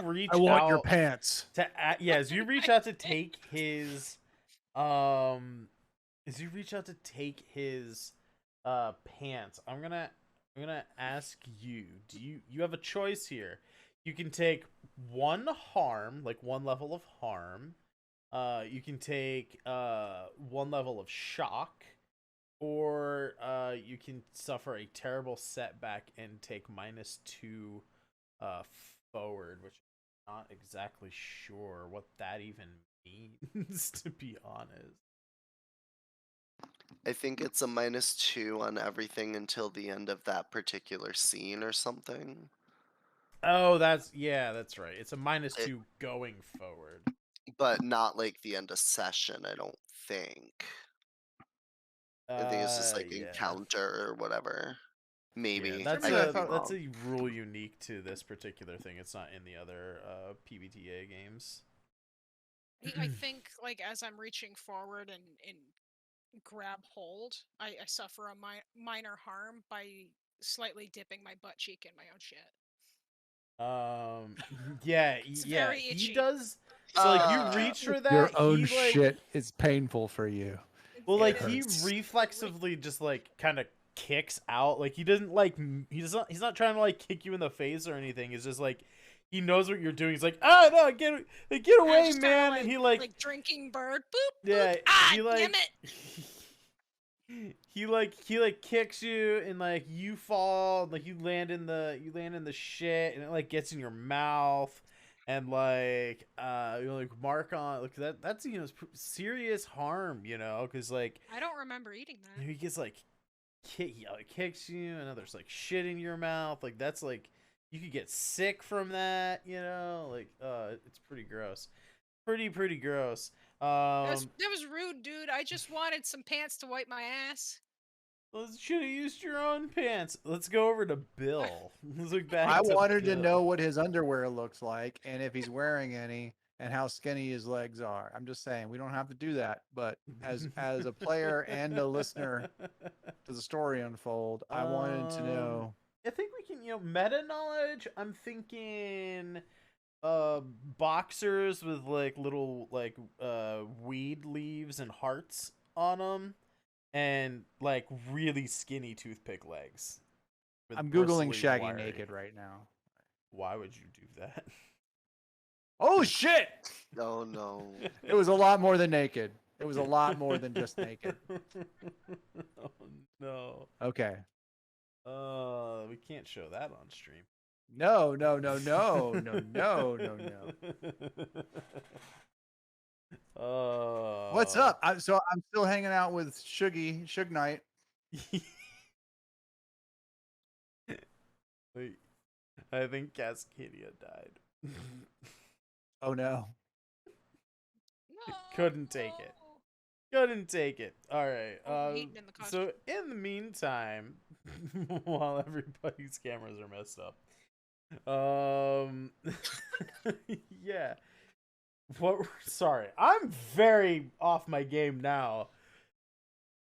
S1: reach
S2: I want
S1: out
S2: your pants.
S1: as you reach out to take his pants, I'm gonna ask you, you have a choice here. You can take one harm, like one level of harm. You can take one level of shock, or you can suffer a terrible setback and take -2 forward, which I'm not exactly sure what that even means, to be honest.
S5: I think it's a -2 on everything until the end of that particular scene or something.
S1: Oh, that's right. It's a
S5: It-
S1: -2 going forward.
S5: But not like the end of session, I don't think. I think it's just like
S1: Yeah.
S5: encounter or whatever. Maybe.
S1: Yeah, that's
S2: For me, I
S1: a
S2: thought-
S1: that's a rule unique to this particular thing. It's not in the other PBTA games.
S3: I think, like, as I'm reaching forward and grab hold, I suffer a minor harm by slightly dipping my butt cheek in my own shit.
S1: Yeah,
S3: It's
S1: yeah,
S3: very
S1: he
S3: itchy.
S1: does. So like you
S5: Uh,
S1: reach for that,
S2: Your own
S1: he, like,
S2: shit is painful for you.
S1: well,
S3: It
S1: like he
S3: hurts.
S1: reflexively just like kind of kicks out. Like he doesn't like he's not trying to like kick you in the face or anything. It's just like he knows what you're doing. He's like, ah, no, get
S3: I
S1: away,
S3: just kinda
S1: man! And he like
S3: drinking bird. Boop.
S1: yeah,
S3: Boop. Ah,
S1: he like
S3: damn it.
S1: he like kicks you and like you fall, like you land in the shit and it like gets in your mouth and like you like mark on like that's serious harm, because like
S3: I don't remember eating that.
S1: he gets like he kicks you and now there's like shit in your mouth, like that's like you could get sick from that, like it's pretty gross, pretty gross.
S3: That was rude, dude. I just wanted some pants to wipe my ass.
S1: Should have used your own pants. Let's go over to Bill. Let's look back.
S2: I
S1: to
S2: wanted to
S1: Bill.
S2: know what his underwear looks like and if he's wearing any and how skinny his legs are. I'm just saying we don't have to do that, but as a player and a listener to the story unfold, I wanted to know.
S1: I think we can, meta knowledge. I'm thinking, boxers with like little like weed leaves and hearts on them, and like really skinny toothpick legs. with
S2: I'm googling
S1: bristly,
S2: Shaggy
S1: wiry-
S2: naked right now.
S1: Why would you do that?
S2: Oh shit!
S5: Oh no.
S2: It was a lot more than naked. It was a lot more than just naked.
S1: Oh no.
S2: Okay.
S1: We can't show that on stream.
S2: No. What's up? I'm still hanging out with Suge Knight.
S1: Wait, I think Cascadia died.
S2: Oh no.
S1: Couldn't take it. Couldn't take it. All right.
S3: Overheating in the costume.
S1: So in the meantime, while everybody's cameras are messed up, yeah. What? Sorry, I'm very off my game now.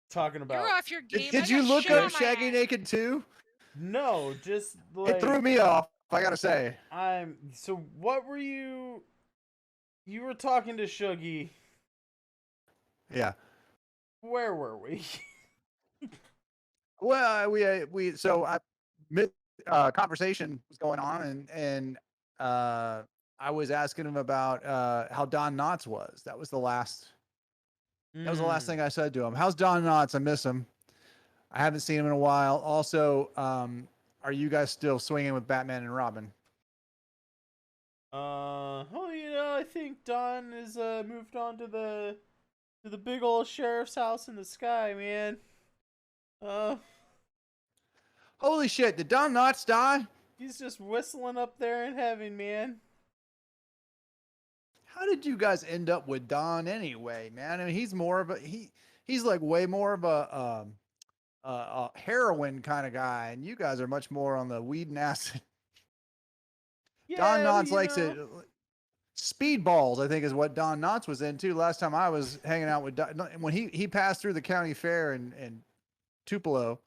S1: Talking about.
S3: You're off your game.
S2: Did you look up Shaggy Naked too?
S1: No, just like
S2: It threw me off. I gotta say.
S1: So what were you? You were talking to Shuggy.
S2: Yeah.
S1: Where were we?
S2: Well, we so conversation was going on, and I was asking him about how Don Knotts was. That was the last. That was the last thing I said to him. How's Don Knotts? I miss him. I haven't seen him in a while. Also, are you guys still swinging with Batman and Robin?
S1: Well, you know, I think Don is moved on to the big old sheriff's house in the sky, man.
S2: Holy shit! Did Don Knotts die?
S1: He's just whistling up there in heaven, man.
S2: How did you guys end up with Don anyway, man? I mean, he's more of a he's like way more of a heroin kind of guy, and you guys are much more on the weed and acid.
S1: Yeah,
S2: Don Knotts
S1: you
S2: likes
S1: know.
S2: it. Speedballs, I think, is what Don Knotts was into last time I was hanging out with Don, when he passed through the county fair in Tupelo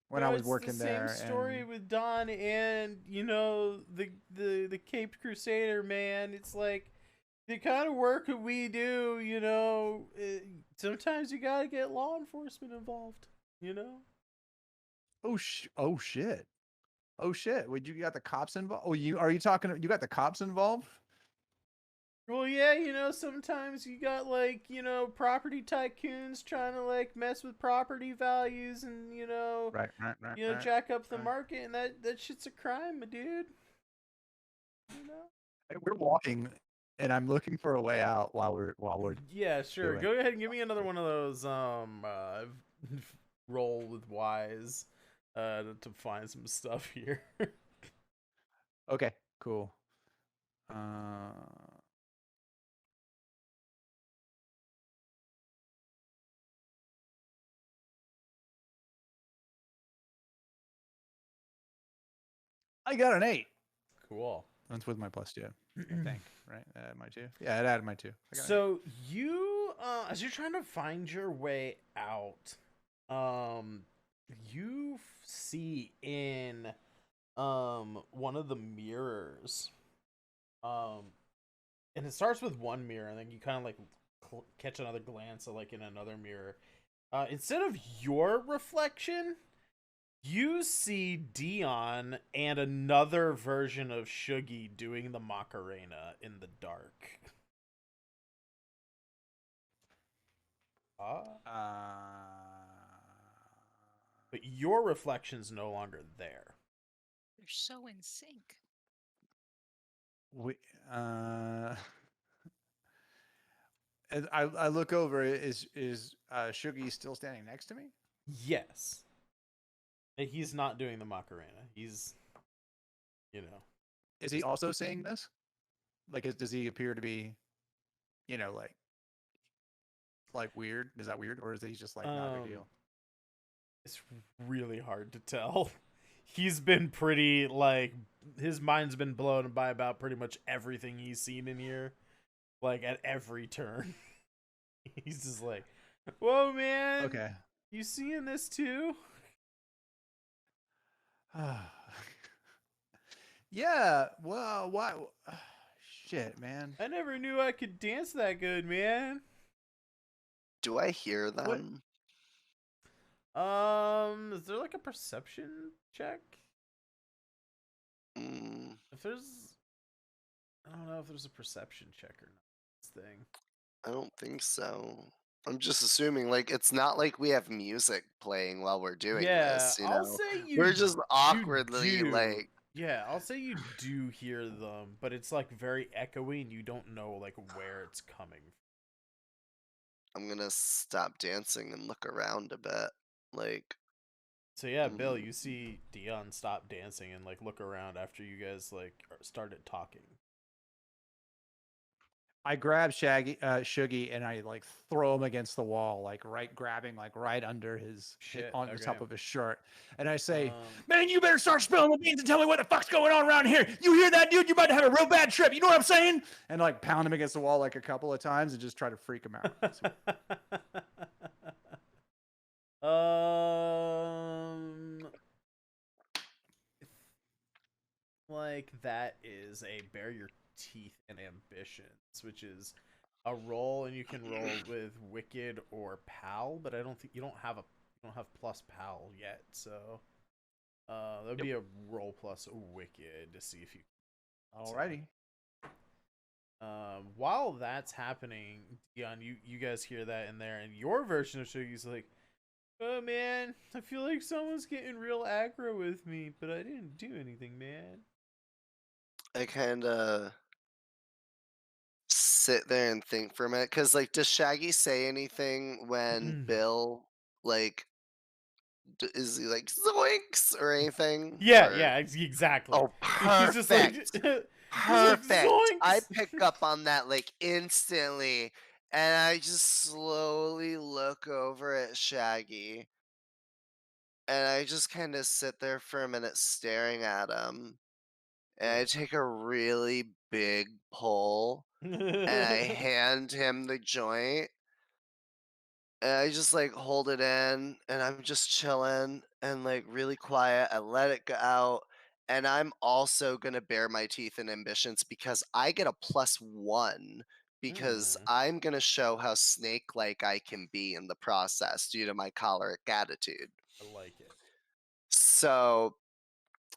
S2: when I was working there.
S1: It's the same story with Don and you know the Caped Crusader, man. It's like the kind of work that we do. You know, sometimes you gotta get law enforcement involved. You know.
S2: Oh shit. Oh shit! Would you got the cops involved? Oh, are you talking? You got the cops involved?
S1: Well, yeah, you know, sometimes you got like, you know, property tycoons trying to like mess with property values and, you know,
S2: Right.
S1: jack up the
S2: right.
S1: market, and that shit's a crime, my dude. You know?
S2: Hey, we're walking, and I'm looking for a way out while we're
S1: Yeah, sure.
S2: doing
S1: Go ahead and give me another one of those roll with wise to find some stuff here.
S2: Okay, cool. I got an 8.
S1: Cool.
S2: That's with my +2, I think. Right? My 2. Yeah, it added my 2. I got an
S1: So you, as you're trying to find your way out, you see in one of the mirrors, and it starts with one mirror, and then you kind of like catch another glance at like in another mirror. Instead of your reflection, you see Dion and another version of Shuggy doing the Macarena in the dark. But your reflection's no longer there.
S3: They're so in sync.
S2: and I look over. Is Shuggy still standing next to me?
S1: Yes. He's not doing the Macarena. He's, you know.
S2: Is he also saying this? Like, does he appear to be, you know, like weird? Is that weird, or is he just like not a big deal?
S1: It's really hard to tell. He's been pretty, like, his mind's been blown by about pretty much everything he's seen in here. Like, at every turn. He's just like, whoa, man.
S2: Okay.
S1: You seeing this too?
S2: Yeah. Well, why? Shit, man.
S1: I never knew I could dance that good, man.
S5: Do I hear them?
S1: Is there like a perception check? If there's, I don't know if there's a perception check or not. This thing.
S5: I don't think so. I'm just assuming, like, it's not like we have music playing while we're doing this, you
S1: I'll
S5: know?
S1: say
S5: We're just awkwardly,
S1: do.
S5: like...
S1: Yeah, I'll say you do hear them, but it's like very echoey and you don't know like where it's coming from.
S5: I'm gonna stop dancing and look around a bit, like...
S1: So yeah, Bill, you see Dion stop dancing and like look around after you guys like started talking.
S2: I grab Shuggy, and I like throw him against the wall, like grabbing like right under
S1: Shit,
S2: on the top
S1: okay.
S2: of his shirt, and I say,
S1: Um,
S2: "Man, you better start spilling the beans and tell me what the fuck's going on around here. You hear that, dude? You're about to have a real bad trip. You know what I'm saying?" And like pound him against the wall like a couple of times and just try to freak him out.
S1: like that is a bare your teeth and ambitions, which is a roll, and you can roll with wicked or pal, but I don't think you don't have plus pal yet, so that'd be a roll plus wicked to see if you.
S2: Alrighty.
S1: While that's happening, Dion, you guys hear that in there, and your version of Shuggy's like, "Oh man, I feel like someone's getting real aggro with me, but I didn't do anything, man."
S5: I kind of sit there and think for a minute, because like, does Shaggy say anything when Bill like is he like zoinks or anything?
S1: Yeah,
S5: Or
S1: yeah, exactly.
S5: oh,
S1: He's just like,
S5: perfect.
S1: he's like
S5: Perfect. I
S1: zoinks.
S5: pick up on that like instantly, and I just slowly look over at Shaggy, and I just kind of sit there for a minute staring at him, and I take a really big pull, and I hand him the joint, and I just like hold it in, and I'm just chilling and like really quiet. I let it go out, and I'm also gonna bare my teeth and ambitions because I get a +1 because I'm gonna show how snake-like I can be in the process due to my choleric attitude.
S1: I like it.
S5: So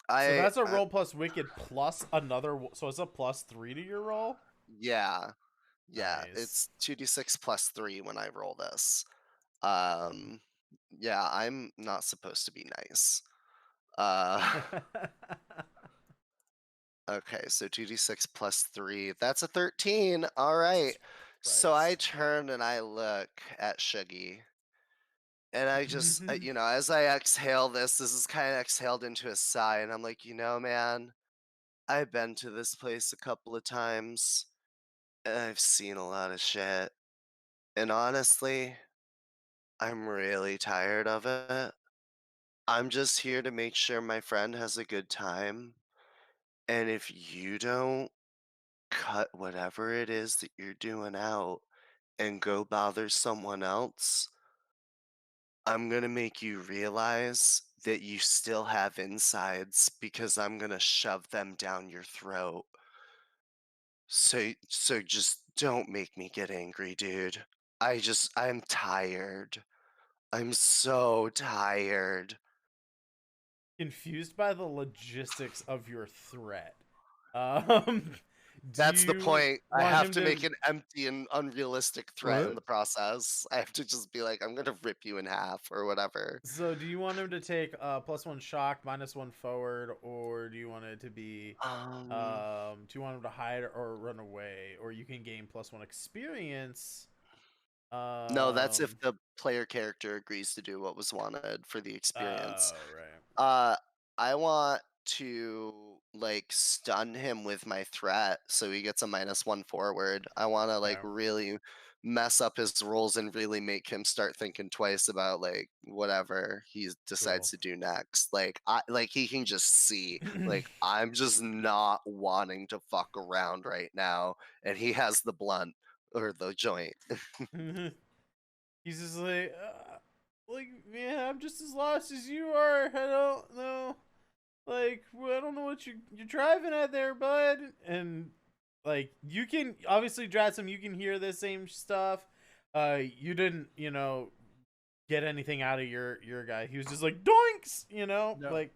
S1: So that's a roll plus wicked plus another. So it's a +3 to your roll.
S5: Yeah,
S1: Nice.
S5: it's 2d6 +3 when I roll this. Yeah, I'm not supposed to be nice. Okay, so 2d6 +3. That's a 13. All right. So I turn and I look at Shuggy. And I just, as I exhale this is kind of exhaled into a sigh. And I'm like, man, I've been to this place a couple of times. And I've seen a lot of shit. And honestly, I'm really tired of it. I'm just here to make sure my friend has a good time. And if you don't cut whatever it is that you're doing out and go bother someone else, I'm going to make you realize that you still have insides because I'm going to shove them down your throat. So just don't make me get angry, dude. I'm tired. I'm so tired.
S1: Confused by the logistics of your threat. Do
S5: That's the
S1: you
S5: point. I
S1: want
S5: have
S1: him
S5: to make an empty and unrealistic threat in the process. I have to just be like, I'm gonna rip you in half or whatever.
S1: So do you want him to take +1 shock, -1 forward, or do you want it to be do you want him to hide or run away, or you can gain +1 experience?
S5: No, that's if the player character agrees to do what was wanted for the experience.
S1: Oh, right.
S5: I want to like stun him with my threat so he gets a -1 forward. I want to like
S1: Okay.
S5: really mess up his rolls and really make him start thinking twice about like whatever he decides
S1: Cool.
S5: to do next. Like he can just see like I'm just not wanting to fuck around right now, and he has the blunt or the joint.
S1: He's just like, man, I'm just as lost as you are. I don't know. Like, I don't know what you're driving at there, bud. And like, you can obviously, Dratsum, you can hear the same stuff. You didn't, get anything out of your guy. He was just like doinks,
S2: No.
S1: like,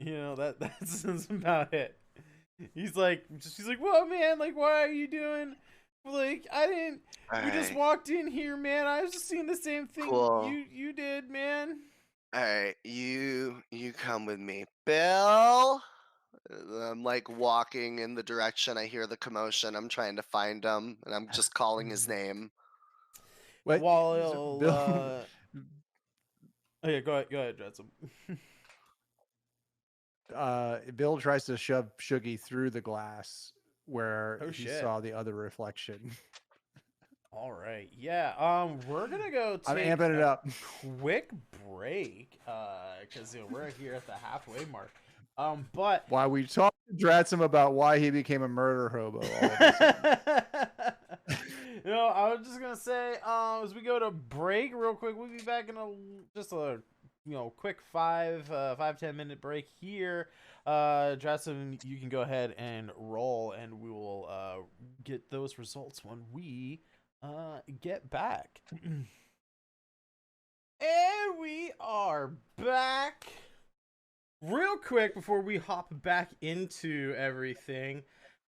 S2: no.
S1: That's about it. She's like, well, man, like, why are you doing? Like, I didn't. We just walked in here, man. I was just seeing the same thing
S5: Cool.
S1: you did, man.
S5: All right, you come with me, Bill. I'm like walking in the direction I hear the commotion. I'm trying to find him, and I'm just calling his name.
S2: What?
S1: While
S2: Bill,
S1: oh yeah, go ahead, Dredsum.
S2: Bill tries to shove Shuggy through the glass where
S1: Oh,
S2: he
S1: shit.
S2: saw the other reflection.
S1: All right. Yeah. We're gonna go
S2: I'm
S1: take
S2: amping it
S1: a
S2: up.
S1: quick break. Because we're here at the halfway mark. But
S2: While we talked to Dratsum about why he became a murder hobo. All of a sudden.
S1: I was just gonna say, as we go to break real quick, we'll be back in just a quick 5-10 minute break here. Dratsum, you can go ahead and roll, and we will get those results when we get back. And we are back. Real quick before we hop back into everything,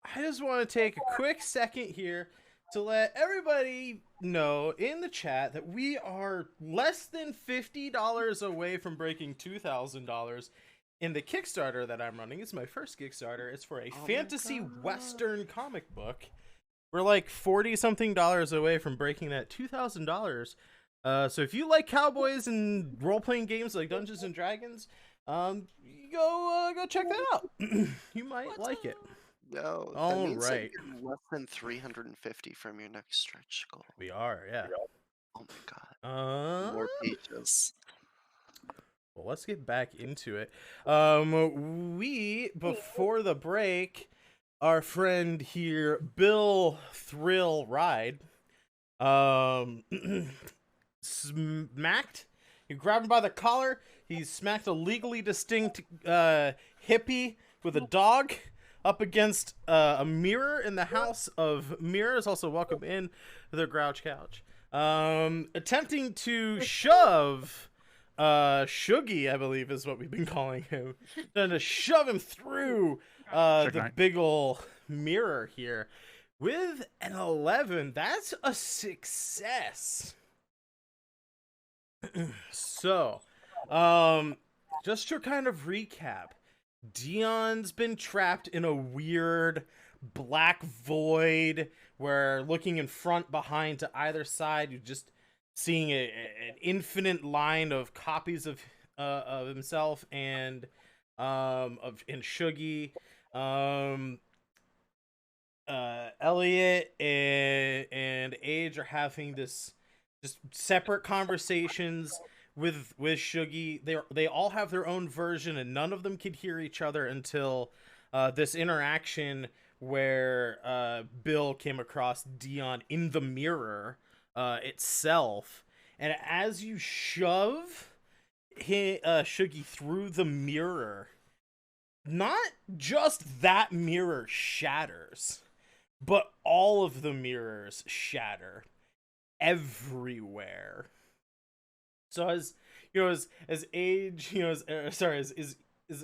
S1: I just want to take a quick second here to let everybody know in the chat that we are less than $50 away from breaking $2,000 in the Kickstarter that I'm running. It's my first Kickstarter. It's for a fantasy Western comic book. We're like $40-something away from breaking that $2,000. So if you like cowboys and role-playing games like Dungeons and Dragons, go check that out. You might like it.
S5: No, that
S1: All
S5: means
S1: right.
S5: that you're less than 350 from your next stretch goal.
S1: We are, yeah.
S5: Oh my god. More pages.
S1: Well, let's get back into it. Before the break, our friend here, Bill Thrill Ride, smacked. You grab him by the collar. He smacked a legally distinct hippie with a dog up against a mirror in the House of Mirrors. Also, welcome in the Grouch Couch. Attempting to shove Shuggy, I believe is what we've been calling him. Trying to shove him through the big ol' mirror here. With an 11, that's a success. So, just to kind of recap, Dion's been trapped in a weird black void where looking in front, behind, to either side, you're just seeing an infinite line of copies of himself and Shuggy. Elliot and Age are having this just separate conversations with Shuggy. They all have their own version, and none of them could hear each other until this interaction where Bill came across Dion in the mirror itself. And as you shove Shuggy through the mirror, not just that mirror shatters, but all of the mirrors shatter everywhere. So as Age, as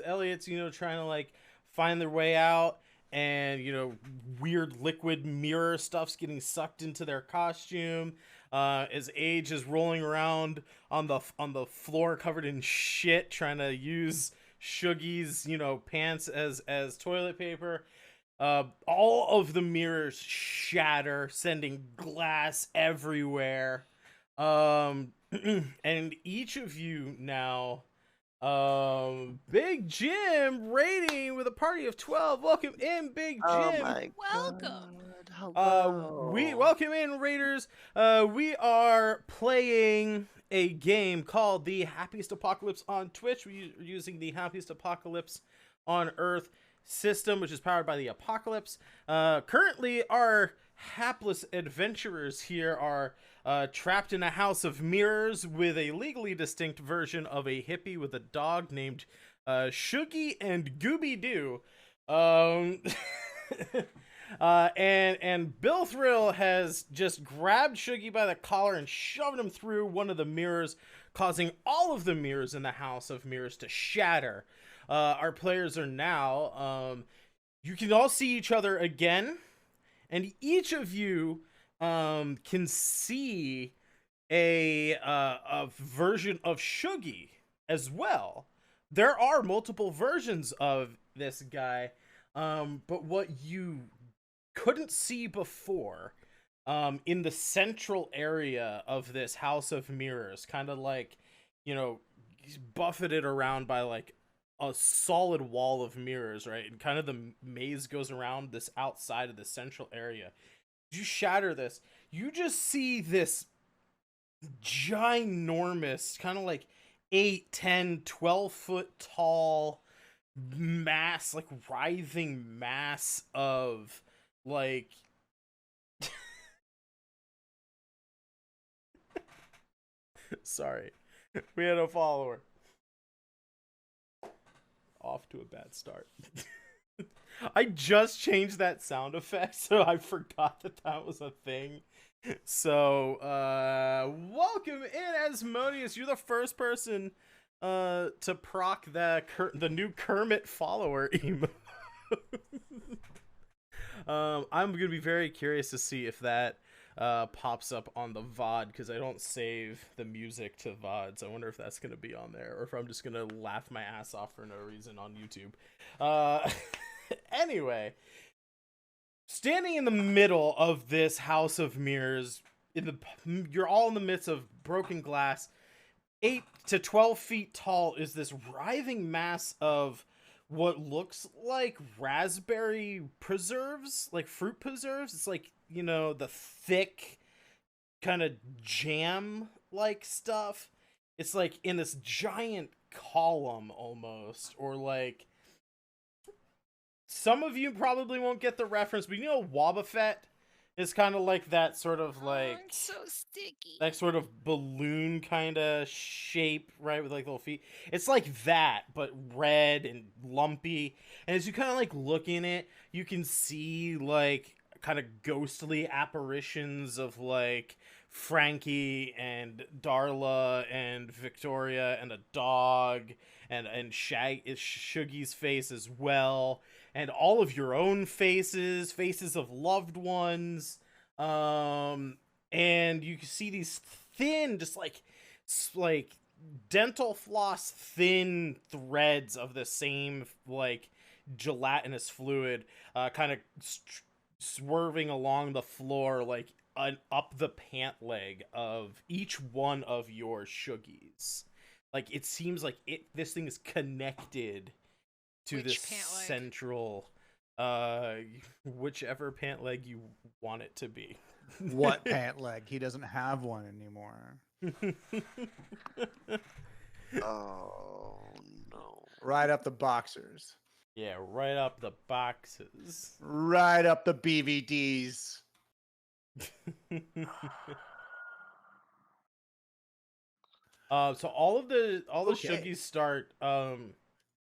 S1: Elliot's, trying to like find their way out, and weird liquid mirror stuff's getting sucked into their costume. As Age is rolling around on the floor covered in shit, trying to use Shuggy's pants as toilet paper. All of the mirrors shatter, sending glass everywhere. And each of you now, Big Jim rating with a party of 12. Welcome in, Big Jim.
S5: Oh my
S3: Welcome.
S5: God. Hello.
S1: We welcome in, Raiders. We are playing a game called the Happiest Apocalypse on Twitch. We're using the Happiest Apocalypse on Earth system, which is powered by the Apocalypse. Currently, our hapless adventurers here are trapped in a house of mirrors with a legally distinct version of a hippie with a dog named Shuggy and Gooby Doo. And Bill Thrill has just grabbed Shuggy by the collar and shoved him through one of the mirrors, causing all of the mirrors in the House of Mirrors to shatter. Our players are now, you can all see each other again, and each of you can see a version of Shuggy as well. There are multiple versions of this guy, but what you couldn't see before, in the central area of this House of Mirrors, kind of like, he's buffeted around by like a solid wall of mirrors, right? And kind of the maze goes around this outside of the central area. You shatter this, you just see this ginormous, kind of like 8, 10, 12 foot tall mass, like writhing mass of like sorry, we had a follower. Off to a bad start. I just changed that sound effect, so I forgot that that was a thing. So, welcome in, Asmodeus. You're the first person to proc the new Kermit follower emote. I'm gonna be very curious to see if that pops up on the VOD, because I don't save the music to VODs. I wonder if that's gonna be on there, or if I'm just gonna laugh my ass off for no reason on YouTube. Anyway, standing in the middle of this house of mirrors, you're all in the midst of broken glass. 8 to 12 feet tall is this writhing mass of what looks like raspberry preserves, like fruit preserves. It's like, you know, the thick kind of jam like stuff. It's like in this giant column almost, or like, some of you probably won't get the reference, but you know Wobbuffet is kind of like that sort of like,
S3: it's so sticky.
S1: that sort of balloon kind of shape, right, with like little feet. It's like that, but red and lumpy. And as you kind of like look in it, you can see like kind of ghostly apparitions of like Frankie and Darla and Victoria and a dog, and Shuggy's face as well, and all of your own faces of loved ones. And you can see these thin, just like dental floss thin threads of the same like gelatinous fluid kind of swerving along the floor, like up the pant leg of each one of your Shuggies. Like, it seems like this thing is connected to
S3: Which
S1: this
S3: pant leg?
S1: central whichever pant leg you want it to be.
S2: What pant leg? He doesn't have one anymore.
S5: Oh no.
S2: Right up the boxers.
S1: Yeah, right up the boxes.
S2: Right up the BVDs.
S1: So all the
S2: Okay.
S1: Shuggies start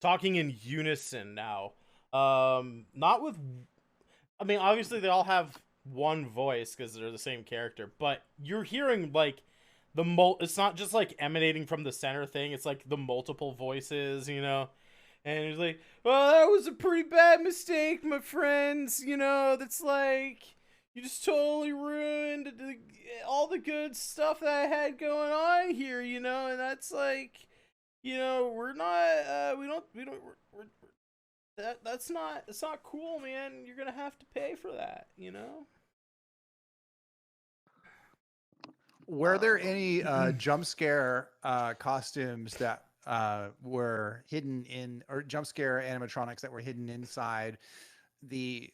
S1: talking in unison now. Not with, I mean, obviously they all have one voice because they're the same character, but you're hearing like it's not just like emanating from the center thing, it's like the multiple voices, you know. And it's like, well, that was a pretty bad mistake, my friends, you know. That's like, you just totally ruined all the good stuff that I had going on here, you know. And that's like, you know, we're not that's not, it's not cool, man. You're gonna have to pay for that, you know.
S2: Were there any jump scare costumes that were hidden in, or jump scare animatronics that were hidden inside the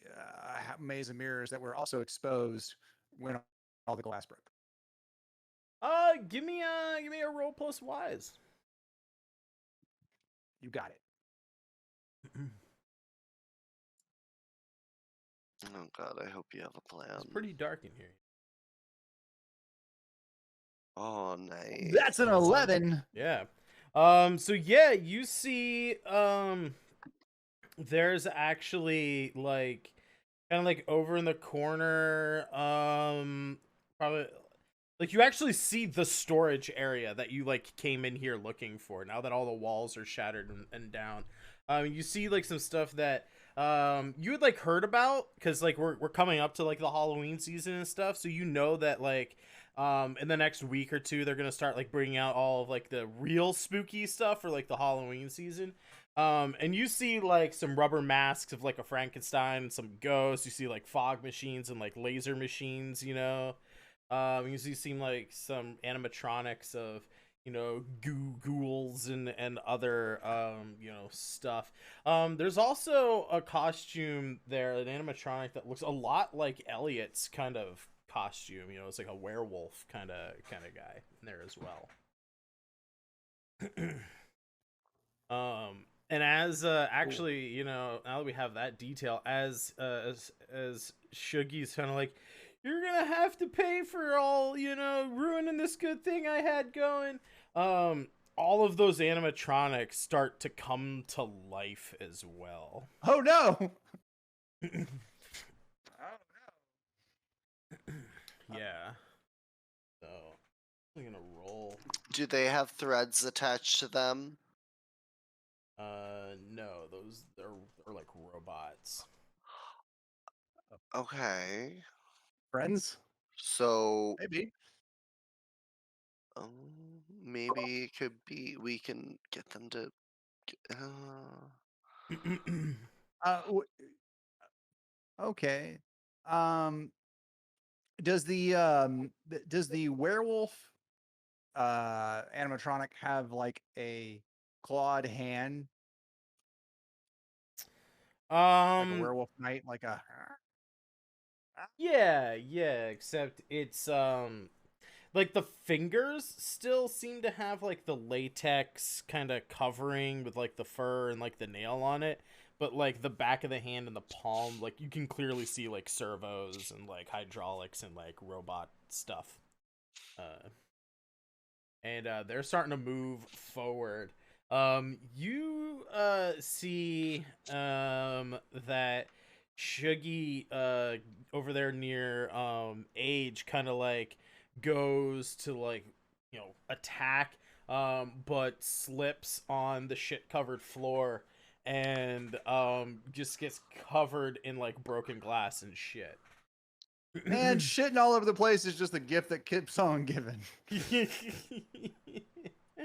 S2: maze of mirrors that were also exposed when all the glass broke?
S1: Give me a roll plus wise.
S2: You got it.
S5: Oh god, I hope you have a plan.
S1: It's pretty dark in here.
S5: Oh, nice.
S2: That's an 11.
S1: Yeah. So yeah, you see there's actually like kind of like over in the corner, probably like you actually see the storage area that you like came in here looking for, now that all the walls are shattered and down. You see like some stuff that you had like heard about, because like we're coming up to like the Halloween season and stuff, so you know that like in the next week or two they're gonna start like bringing out all of like the real spooky stuff for like the Halloween season. And you see like some rubber masks of like a Frankenstein and some ghosts. You see like fog machines and like laser machines, you know. You see like some animatronics of, you know, ghouls and other you know, stuff. There's also a costume there, an animatronic that looks a lot like Elliot's kind of costume. You know, it's like a werewolf kind of guy in there as well. And as actually, you know, now that we have that detail, as Shuggy's kind of like, you're gonna have to pay for all, you know, ruining this good thing I had going. All of those animatronics start to come to life as well.
S2: Oh no!
S1: Yeah. So I'm gonna roll.
S5: Do they have threads attached to them?
S1: No, those are like robots.
S5: Okay.
S2: Friends?
S5: So
S2: Maybe.
S5: maybe it could be we can get them to.
S2: W- okay. Does the werewolf animatronic have like a clawed hand, like a werewolf knight, like a?
S1: Yeah, except it's like the fingers still seem to have like the latex kind of covering with like the fur and like the nail on it, but like the back of the hand and the palm, like you can clearly see like servos and like hydraulics and like robot stuff. And they're starting to move forward. You see that Shuggy over there near Age kind of like goes to like, you know, attack, but slips on the shit covered floor and just gets covered in like broken glass and shit.
S2: Man, shitting all over the place is just a gift that keeps on giving.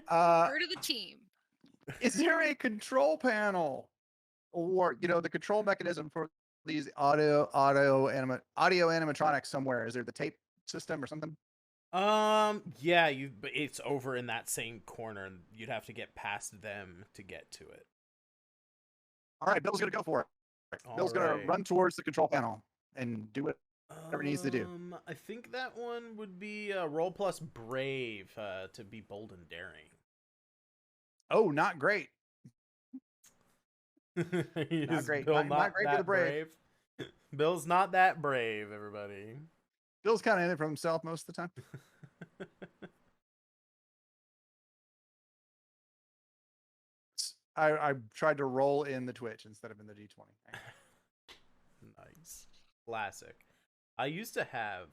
S3: Part of the team.
S2: Is there a control panel, or you know, the control mechanism for these audio animatronics somewhere? Is there the tape system or something?
S1: Yeah, but it's over in that same corner, and you'd have to get past them to get to it.
S2: All right, Bill's gonna go for it. Bill's gonna run towards the control panel and do whatever he needs to do.
S1: I think that one would be roll plus brave to be bold and daring.
S2: Oh, not great.
S1: Not
S2: great.
S1: Bill
S2: Not great for the brave.
S1: Bill's not that brave, everybody.
S2: Bill's kind of in it for himself most of the time. I tried to roll in the Twitch instead of in the D20.
S1: Nice. Classic. I used to have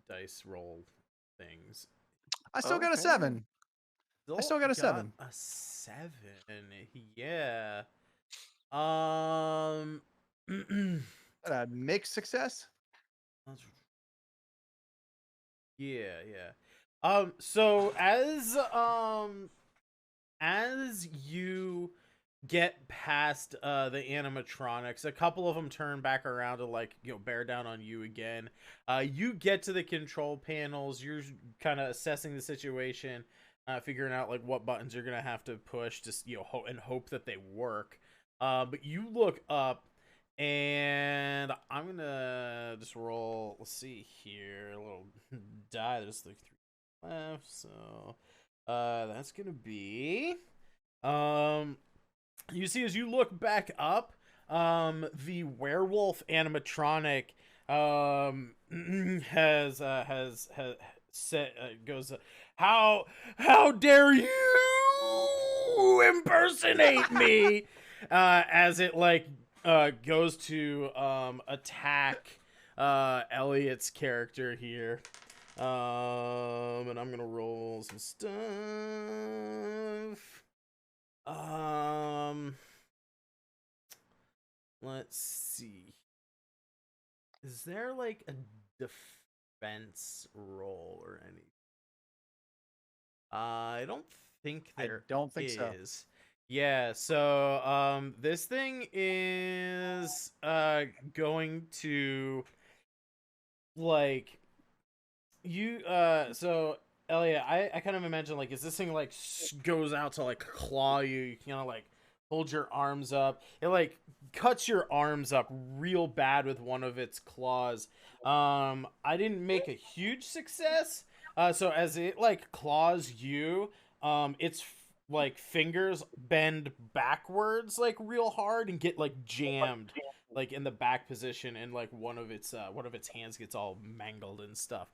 S1: dice roll things.
S2: I still got a 7. I still got a 7.
S1: A 7. Yeah.
S2: A mixed success?
S1: Yeah. So as you get past the animatronics, a couple of them turn back around to like, you know, bear down on you again. You get to the control panels. You're kind of assessing the situation, figuring out like what buttons you're gonna have to push, just, you know, hope that they work. But you look up, and I'm gonna just roll. Let's see here, a little die. There's like 3 left, so that's gonna be you see, as you look back up, the werewolf animatronic has said, goes, how dare you impersonate me, as it like goes to attack Elliot's character here. And I'm gonna roll some stuff. Let's see. Is there like a defense roll or anything? I don't think there is. Yeah, so this thing is going to like you so Elliot, I kind of imagine like, is this thing like goes out to like claw you? You kind of like hold your arms up. It like cuts your arms up real bad with one of its claws. I didn't make a huge success. So as it like claws you, its like fingers bend backwards like real hard and get like jammed like in the back position, and like one of its hands gets all mangled and stuff.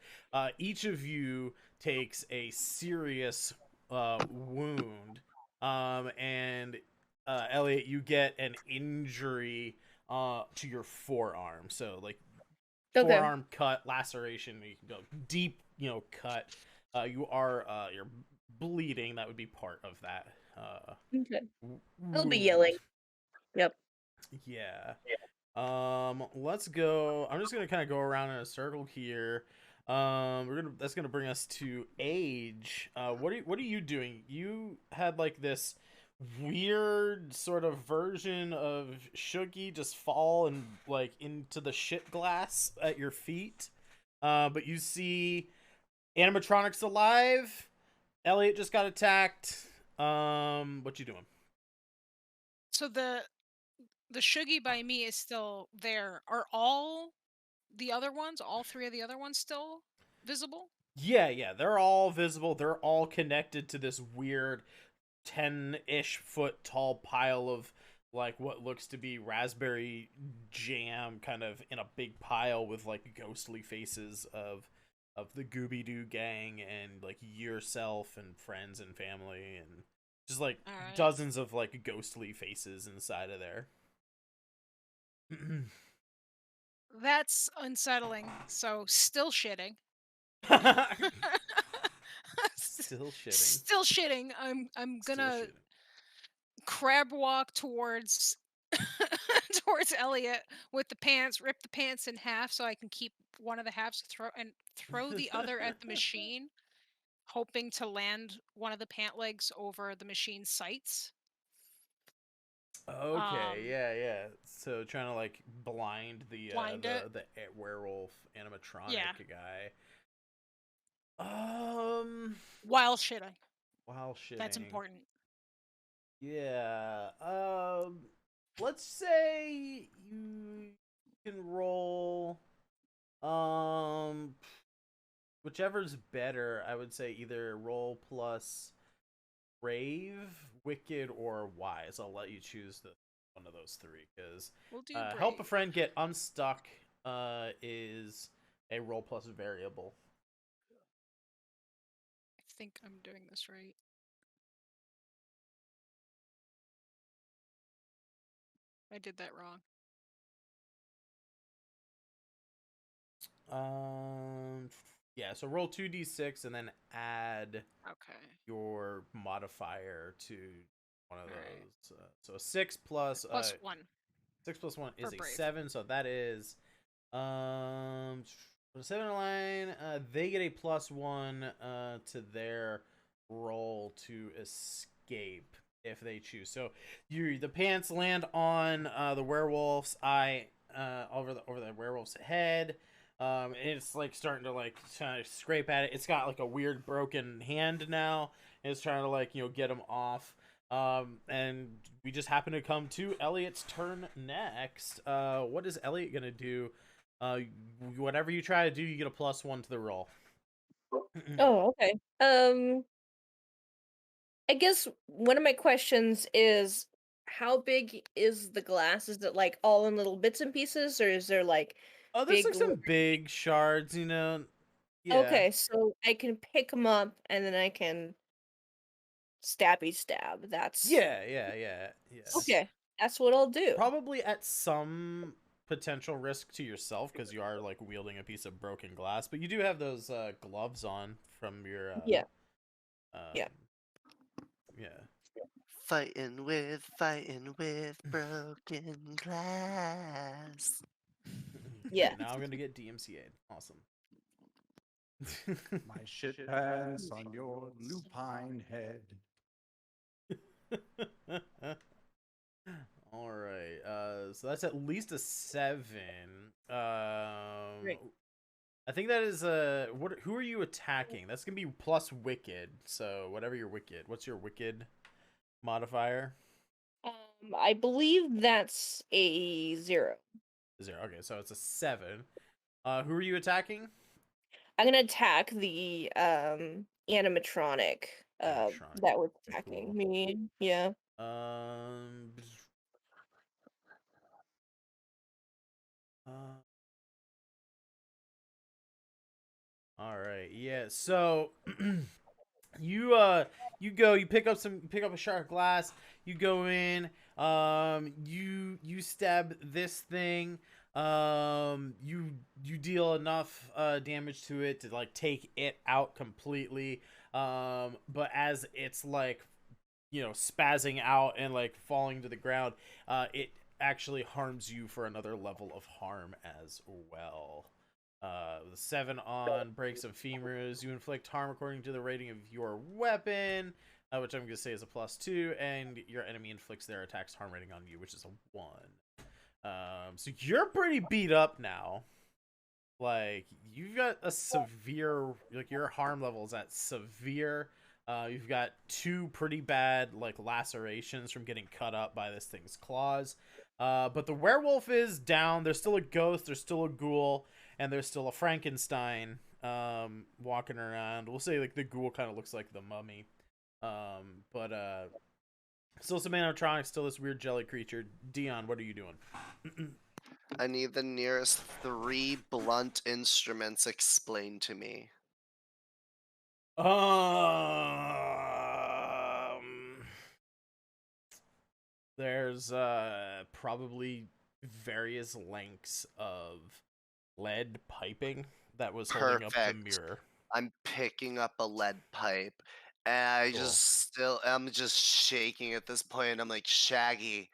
S1: Each of you takes a serious wound, and Elliot, you get an injury to your forearm. So like
S4: Okay.
S1: forearm cut, laceration, you can go deep, cut. You're bleeding. That would be part of that
S4: Okay. I'll be
S1: wound.
S4: yelling. Yep.
S1: Yeah. Let's go. I'm just gonna kind of go around in a circle here. That's gonna bring us to Age. What are you doing? You had like this weird sort of version of Shuggy just fall and like into the shit glass at your feet. But you see animatronics alive. Elliot just got attacked. What you doing?
S3: So the Shuggy by me is still there. Are all the other ones, all three of the other ones, still visible?
S1: Yeah, they're all visible. They're all connected to this weird 10-ish foot tall pile of like what looks to be raspberry jam kind of in a big pile with like ghostly faces of the Gooby Doo gang and like yourself and friends and family and just like
S3: All right.
S1: dozens of like ghostly faces inside of there.
S3: That's unsettling. So still shitting.
S1: Still shitting.
S3: Still shitting. I'm
S1: Still
S3: gonna
S1: shitting.
S3: crab walk towards towards Elliot with the pants, rip the pants in half so I can keep one of the halves, throw the other at the machine, hoping to land one of the pant legs over the machine's sights.
S1: Okay, yeah. So trying to like blind
S3: Blind it.
S1: the werewolf animatronic
S3: Yeah.
S1: guy.
S3: While shitting.
S1: While shitting.
S3: That's important.
S1: Yeah. Let's say you can roll whichever's better. I would say either roll plus brave, wicked, or wise. I'll let you choose one of those three because
S3: We'll do
S1: help a
S3: brave.
S1: friend get unstuck is a roll plus variable.
S3: I think I'm doing this right. I did that wrong.
S1: Yeah, so roll 2d6 and then add
S3: Okay.
S1: your modifier to one of
S3: All right.
S1: those. So 6 plus
S3: Plus 1.
S1: 6 plus 1 is
S3: For
S1: a
S3: brave.
S1: 7, so that is 7 line. They get a plus 1 to their roll to escape if they choose. So the pants land on the werewolf's eye, over the werewolf's head. And it's like starting to like try to scrape at it. It's got like a weird broken hand now, and it's trying to like get him off. And we just happen to come to Elliot's turn next. What is Elliot gonna do? Whatever you try to do, you get a plus 1 to the roll.
S4: Oh, okay. I guess one of my questions is how big is the glass? Is it like all in little bits and pieces, or is there like
S1: Oh, there's
S4: big?
S1: like some big shards, Yeah.
S4: Okay, so I can pick them up and then I can stabby stab. That's
S1: Yeah.
S4: okay. That's what I'll do.
S1: Probably at some potential risk to yourself because you are like wielding a piece of broken glass, but you do have those gloves on from your
S4: Yeah.
S1: yeah.
S5: Fighting with broken glass.
S4: Yeah.
S1: Okay, now I'm gonna get DMCA'd. Awesome.
S2: My shit pants on your lupine head.
S1: All right. So that's at least a 7.
S4: Great.
S1: I think that is what? Who are you attacking? That's gonna be plus wicked. So whatever your wicked. What's your wicked modifier?
S4: I believe that's a 0.
S1: 0. Okay, so it's a 7. Who are you attacking?
S4: I'm gonna attack the animatronic
S1: Animatronic.
S4: that was
S1: Okay,
S4: attacking
S1: cool.
S4: me. Yeah.
S1: Um. All right. Yeah. So you pick up a shard of glass. You go in. You stab this thing. You deal enough damage to it to like take it out completely. But as it's like spazzing out and like falling to the ground, it actually harms you for another level of harm as well. The 7 on breaks of femurs. You inflict harm according to the rating of your weapon, which I'm going to say is a +2, and your enemy inflicts their attack's harm rating on you, which is a 1. So you're pretty beat up now. Like, you've got a severe, like, your harm level is at severe. You've got 2 pretty bad, like, lacerations from getting cut up by this thing's claws. But the werewolf is down. There's still a ghost. There's still a ghoul. And there's still a Frankenstein walking around. We'll say, like, the ghoul kind of looks like the mummy. But still some animatronics, still this weird jelly creature. Dion, what are you doing?
S5: I need the nearest 3 blunt instruments explained to me.
S1: There's probably various lengths of lead piping that was holding up the
S5: Perfect.
S1: mirror.
S5: I'm picking up a lead pipe, and I'm just shaking at this point. I'm like, Shaggy,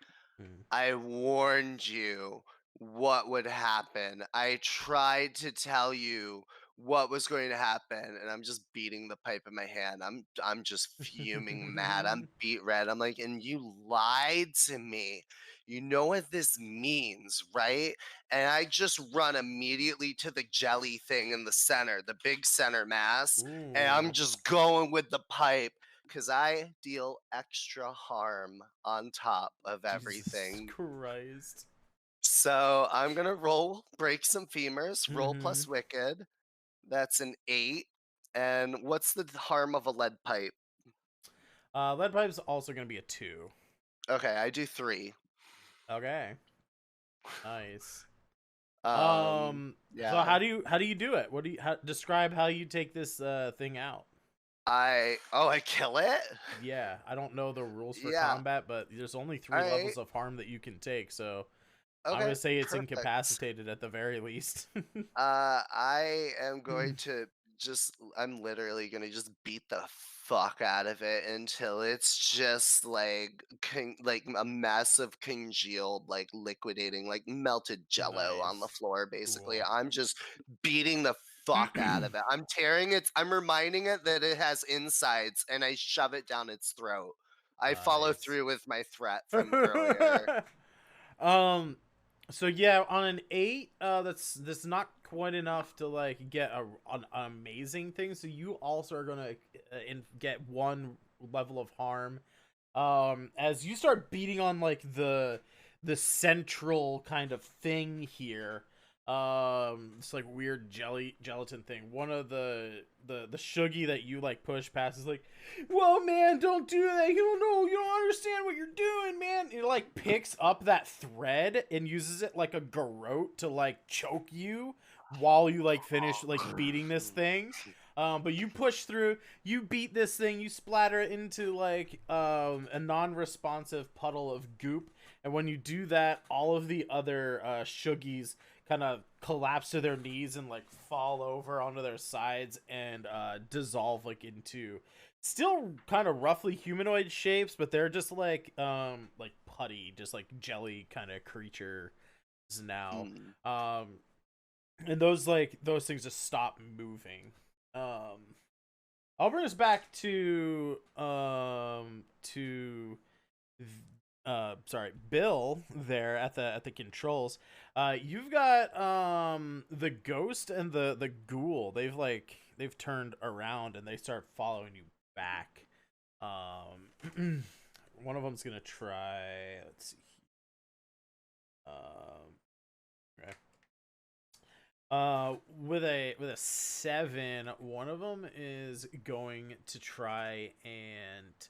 S5: I warned you what would happen. I tried to tell you what was going to happen, and I'm just beating the pipe in my hand. I'm just fuming mad. I'm beat red. I'm like, and you lied to me. You know what this means, right? And I just run immediately to the jelly thing in the center, the big center mass, and I'm just going with the pipe because I deal extra harm on top of everything.
S1: Jesus Christ.
S5: So I'm gonna break some femurs, roll plus wicked. That's an 8. And what's the harm of a lead pipe?
S1: Lead pipe's also gonna be a 2.
S5: Okay, I do 3.
S1: Okay. Nice.
S5: Yeah.
S1: So how do you do it? What do you describe how you take this thing out?
S5: I kill it?
S1: Yeah, I don't know the rules for
S5: Yeah.
S1: combat, but there's only 3
S5: Alright.
S1: levels of harm that you can take, so I'm
S5: Okay,
S1: gonna say it's
S5: perfect.
S1: incapacitated at the very least.
S5: I am going to I'm literally gonna just beat the fuck out of it until it's just like like a massive congealed, like liquidating, like melted jello on the
S1: Nice.
S5: floor. Basically,
S1: Cool.
S5: I'm just beating the fuck out of it. I'm tearing it. I'm reminding it that it has insides, and I shove it down its throat. I follow
S1: Nice.
S5: through with my threat from earlier.
S1: So yeah, on an 8, that's not quite enough to like get an amazing thing. So you also are gonna get 1 level of harm. As you start beating on like the central kind of thing here. It's like weird gelatin thing. One of the shuggy that you like push past is like, whoa man, don't do that. You don't understand what you're doing, man. It like picks up that thread and uses it like a garrote to like choke you while you like finish like beating this thing. But you push through, you beat this thing, you splatter it into like a non-responsive puddle of goop, and when you do that, all of the other shuggies kind of collapse to their knees and like fall over onto their sides and dissolve like into still kind of roughly humanoid shapes, but they're just like putty, just like jelly kind of creatures now. And those things just stop moving. I'll bring us back to Bill there at the controls. You've got the ghost and the ghoul. They've turned around and they start following you back. One of them's gonna try. Let's see. Okay. With a 7, one of them is going to try and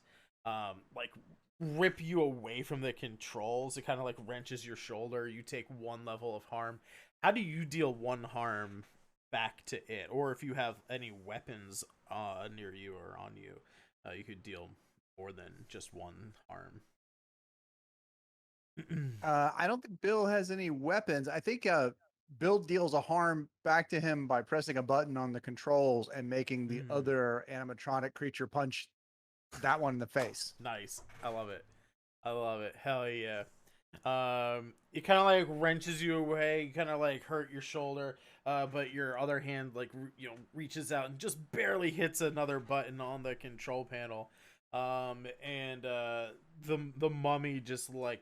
S1: like rip you away from the controls. It kind of like wrenches your shoulder. You take 1 level of harm. How do you deal 1 harm back to it? Or if you have any weapons near you or on you, you could deal more than just 1 harm.
S2: I don't think Bill has any weapons. I think Bill deals a harm back to him by pressing a button on the controls and making the other animatronic creature punch that one in the face.
S1: Nice. I love it. Hell yeah. It kind of like wrenches you away. You kind of like hurt your shoulder, but your other hand like reaches out and just barely hits another button on the control panel. And the mummy just like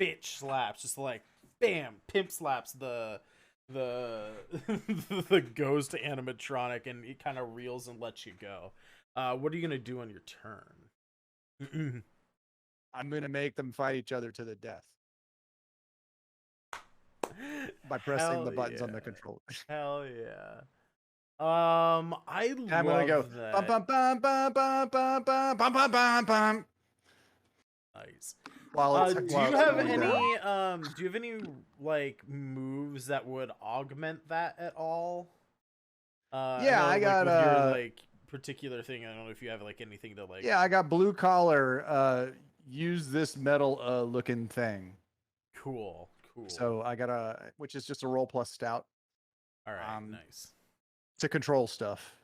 S1: bitch slaps, just like bam, pimp slaps the the ghost animatronic, and it kind of reels and lets you go. What are you gonna do on your turn?
S2: I'm gonna make them fight each other to the death by pressing the buttons on the controller.
S1: Hell yeah. I love
S2: I'm gonna go
S1: that.
S2: bum bum bum bum bum bum bum bum bum bum bum.
S1: Nice.
S2: Do
S1: you have any like moves that would augment that at all?
S2: Yeah, I got
S1: with your like particular thing. I don't know if you have like anything to like.
S2: Yeah, I got blue collar. Use this metal looking thing.
S1: Cool.
S2: So I got which is just a roll plus stout.
S1: All right, nice.
S2: To control stuff.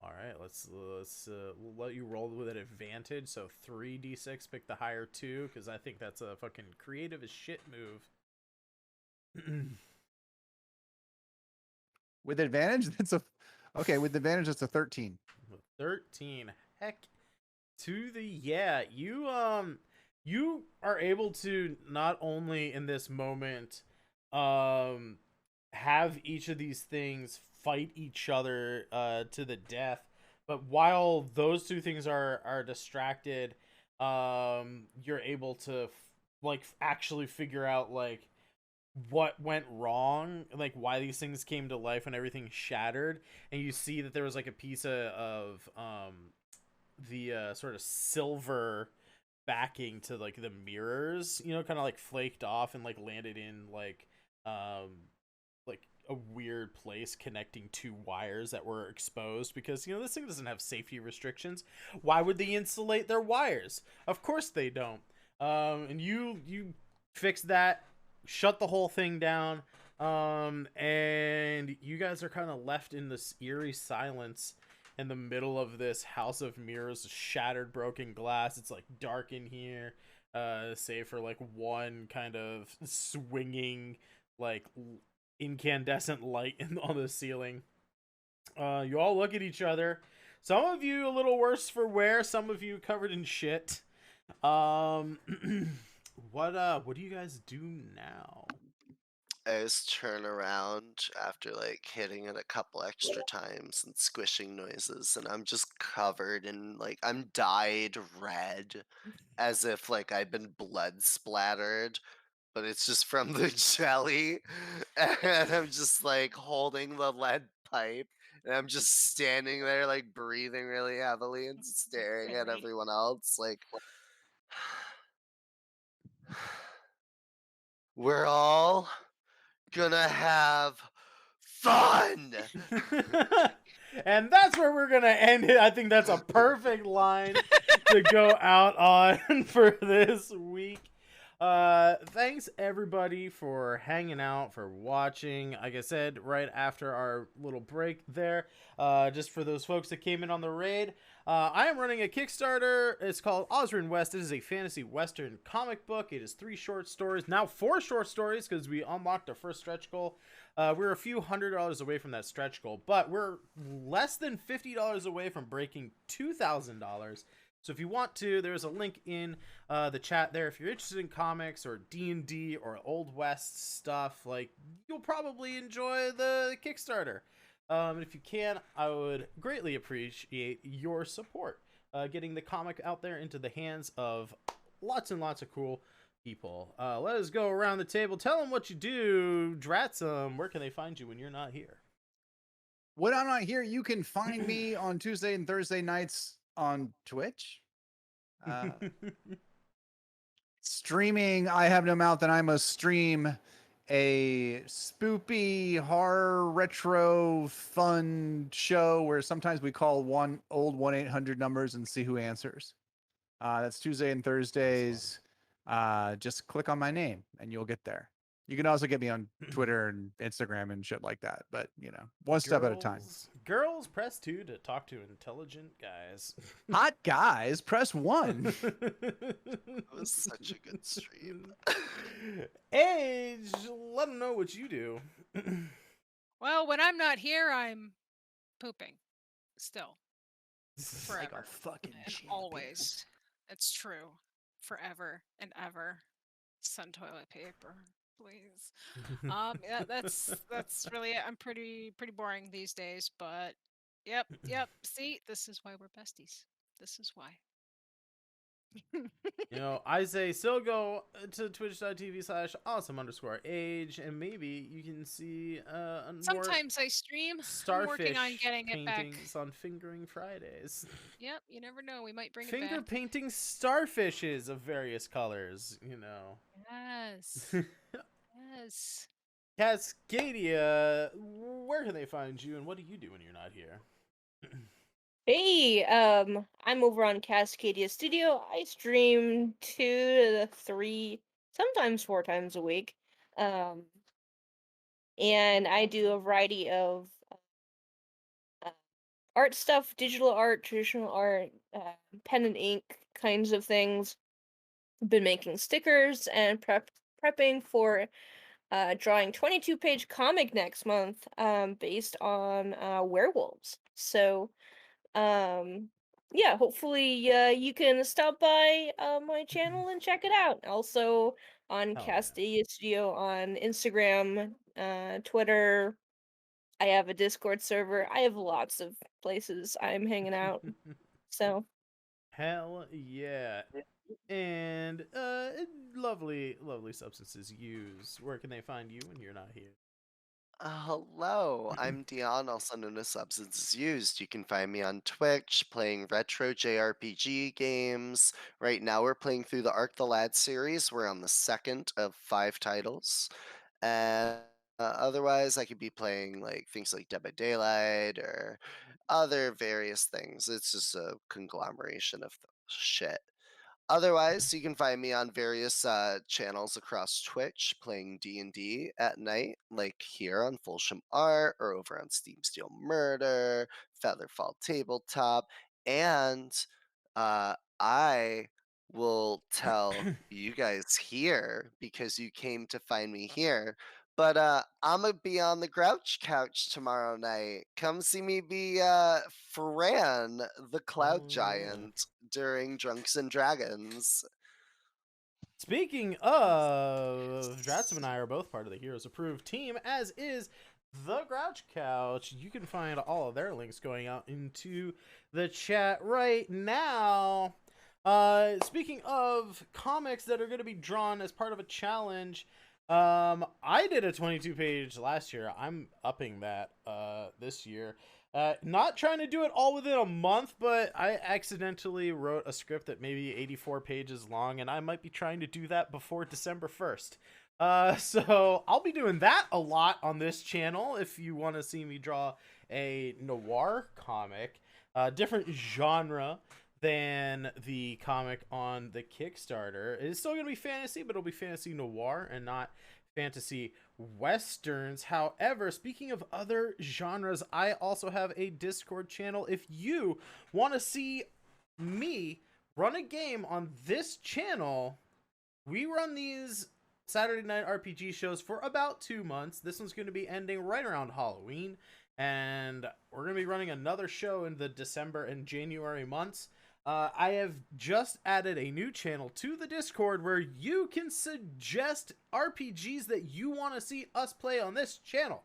S1: All right, let's we'll let you roll with an advantage. So 3d6, pick the higher 2, because I think that's a fucking creative as shit move.
S2: With advantage, that's a With advantage, that's a 13.
S1: 13, heck, to the yeah. You are able to not only in this moment, have each of these things fight each other to the death, but while those 2 things are distracted, you're able to like actually figure out like what went wrong, like why these things came to life and everything shattered. And you see that there was like a piece of the sort of silver backing to like the mirrors, kind of like flaked off and like landed in like a weird place connecting 2 wires that were exposed, because this thing doesn't have safety restrictions. Why would they insulate their wires? Of course they don't. And you fix that, shut the whole thing down, and you guys are kind of left in this eerie silence in the middle of this house of mirrors, shattered broken glass. It's like dark in here, save for like one kind of swinging like incandescent light on the ceiling. You all look at each other. Some of you a little worse for wear, some of you covered in shit. What do you guys do now?
S5: I just turn around after like hitting it a couple extra times and squishing noises, and I'm just covered in like I'm dyed red, as if like I've been blood splattered, but it's just from the jelly, and I'm just like holding the lead pipe, and I'm just standing there like breathing really heavily and staring at everyone else like we're all gonna have fun.
S1: And that's where we're gonna end it. I think that's a perfect line to go out on for this week. Thanks everybody for hanging out, for watching. Like I said, right after our little break there, just for those folks that came in on the raid, I am running a Kickstarter. It's called Osrin West. It is a fantasy western comic book. It is 3 short stories, now 4 short stories, because we unlocked our first stretch goal. We're a few $100 away from that stretch goal, but we're less than $50 away from breaking $2,000. So if you want to, there's a link in the chat there. If you're interested in comics or D&D or Old West stuff, like, you'll probably enjoy the Kickstarter. And if you can, I would greatly appreciate your support. Getting the comic out there into the hands of lots and lots of cool people. Let us go around the table. Tell them what you do. Dratsum, where can they find you when you're not here?
S2: When I'm not here, you can find me on Tuesday and Thursday nights on Twitch. Streaming I Have No Mouth and I Must Stream, a spoopy horror retro fun show where sometimes we call one old 1-800 numbers and see who answers. That's Tuesday and Thursdays. Just click on my name and you'll get there. You can also get me on Twitter and Instagram and shit like that, but you know, one step at a time.
S1: Girls, press 2 to talk to intelligent guys.
S2: Hot guys, press 1.
S5: That was such a good stream.
S1: Age, let them know what you do.
S3: Well, when I'm not here, I'm pooping. Still.
S2: Like
S3: Forever.
S2: a fucking
S3: And
S2: champion.
S3: always. It's true. Forever and ever. Sun toilet paper, please. Yeah, that's really it. I'm pretty boring these days, but yep. See, this is why we're besties. This is why.
S1: You know, I say still go to twitch.tv/awesome_age, and maybe you can see more
S3: Sometimes I stream. I'm
S1: starfish
S3: working on getting it back.
S1: paintings on Fingering Fridays.
S3: Yep, you never know. We might bring it
S1: Finger
S3: back.
S1: painting starfishes of various colors, you know.
S3: Yes. Yes.
S1: Cascadia, where can they find you, and what do you do when you're not here?
S4: Hey, I'm over on Cascadia Studio. I stream 2 to 3, sometimes 4 times a week. And I do a variety of art stuff, digital art, traditional art, pen and ink kinds of things. Been making stickers and prepping for drawing 22-page comic next month, based on werewolves. So, yeah, hopefully you can stop by my channel and check it out. Also on
S1: Hell yeah.
S4: Cascadia Studio on Instagram, Twitter. I have a Discord server. I have lots of places I'm hanging out. So,
S1: Hell yeah. And lovely substances used. Where can they find you when you're not here?
S5: Hello, I'm Dion, also known as Substances Used. You can find me on Twitch playing retro JRPG games. Right now, we're playing through the Arc the Lad series. We're on the second of 5 titles. And otherwise, I could be playing like things like Dead by Daylight or other various things. It's just a conglomeration of shit. Otherwise, you can find me on various channels across Twitch playing D&D at night, like here on Fulsham Art or over on Steam Steel Murder, Featherfall Tabletop, and I will tell you guys here because you came to find me here. But I'm gonna be on the Grouch Couch tomorrow night. Come see me be Fran, the Cloud
S1: Oh, yeah.
S5: Giant, during Drunks and Dragons.
S1: Speaking of, Dratsum and I are both part of the Heroes Approved team, as is the Grouch Couch. You can find all of their links going out into the chat right now. Speaking of comics that are going to be drawn as part of a challenge, I did a 22-page last year. I'm upping that this year. Not trying to do it all within a month, but I accidentally wrote a script that maybe 84 pages long, and I might be trying to do that before December 1st. So I'll be doing that a lot on this channel if you want to see me draw a noir comic, different genre than the comic on the Kickstarter. It's still going to be fantasy, but it'll be fantasy noir and not fantasy westerns. However, speaking of other genres, I also have a Discord channel. If you want to see me run a game on this channel, we run these Saturday night RPG shows for about 2 months. This one's going to be ending right around Halloween, and we're going to be running another show in the December and January months. I have just added a new channel to the Discord where you can suggest RPGs that you want to see us play on this channel.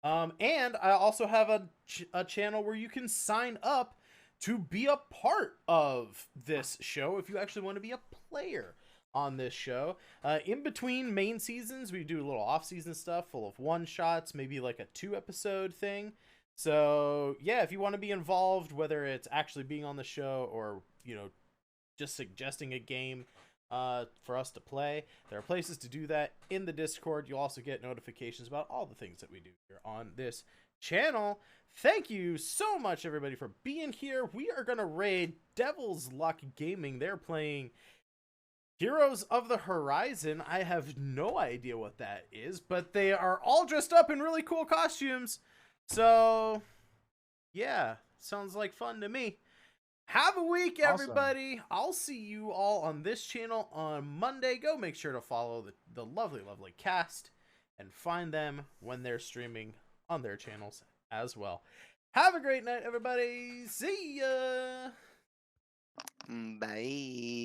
S1: And I also have a channel where you can sign up to be a part of this show if you actually want to be a player on this show. In between main seasons, we do a little off-season stuff full of one-shots, maybe like a 2-episode thing. So, yeah, if you want to be involved, whether it's actually being on the show or, you know, just suggesting a game for us to play, there are places to do that in the Discord. You'll also get notifications about all the things that we do here on this channel. Thank you so much, everybody, for being here. We are going to raid Devil's Luck Gaming. They're playing Heroes of the Horizon. I have no idea what that is, but they are all dressed up in really cool costumes. So, yeah, sounds like fun to me. Have a week, everybody. Awesome. I'll see you all on this channel on Monday. Go make sure to follow the lovely, lovely cast and find them when they're streaming on their channels as well. Have a great night, everybody. See ya.
S5: Bye.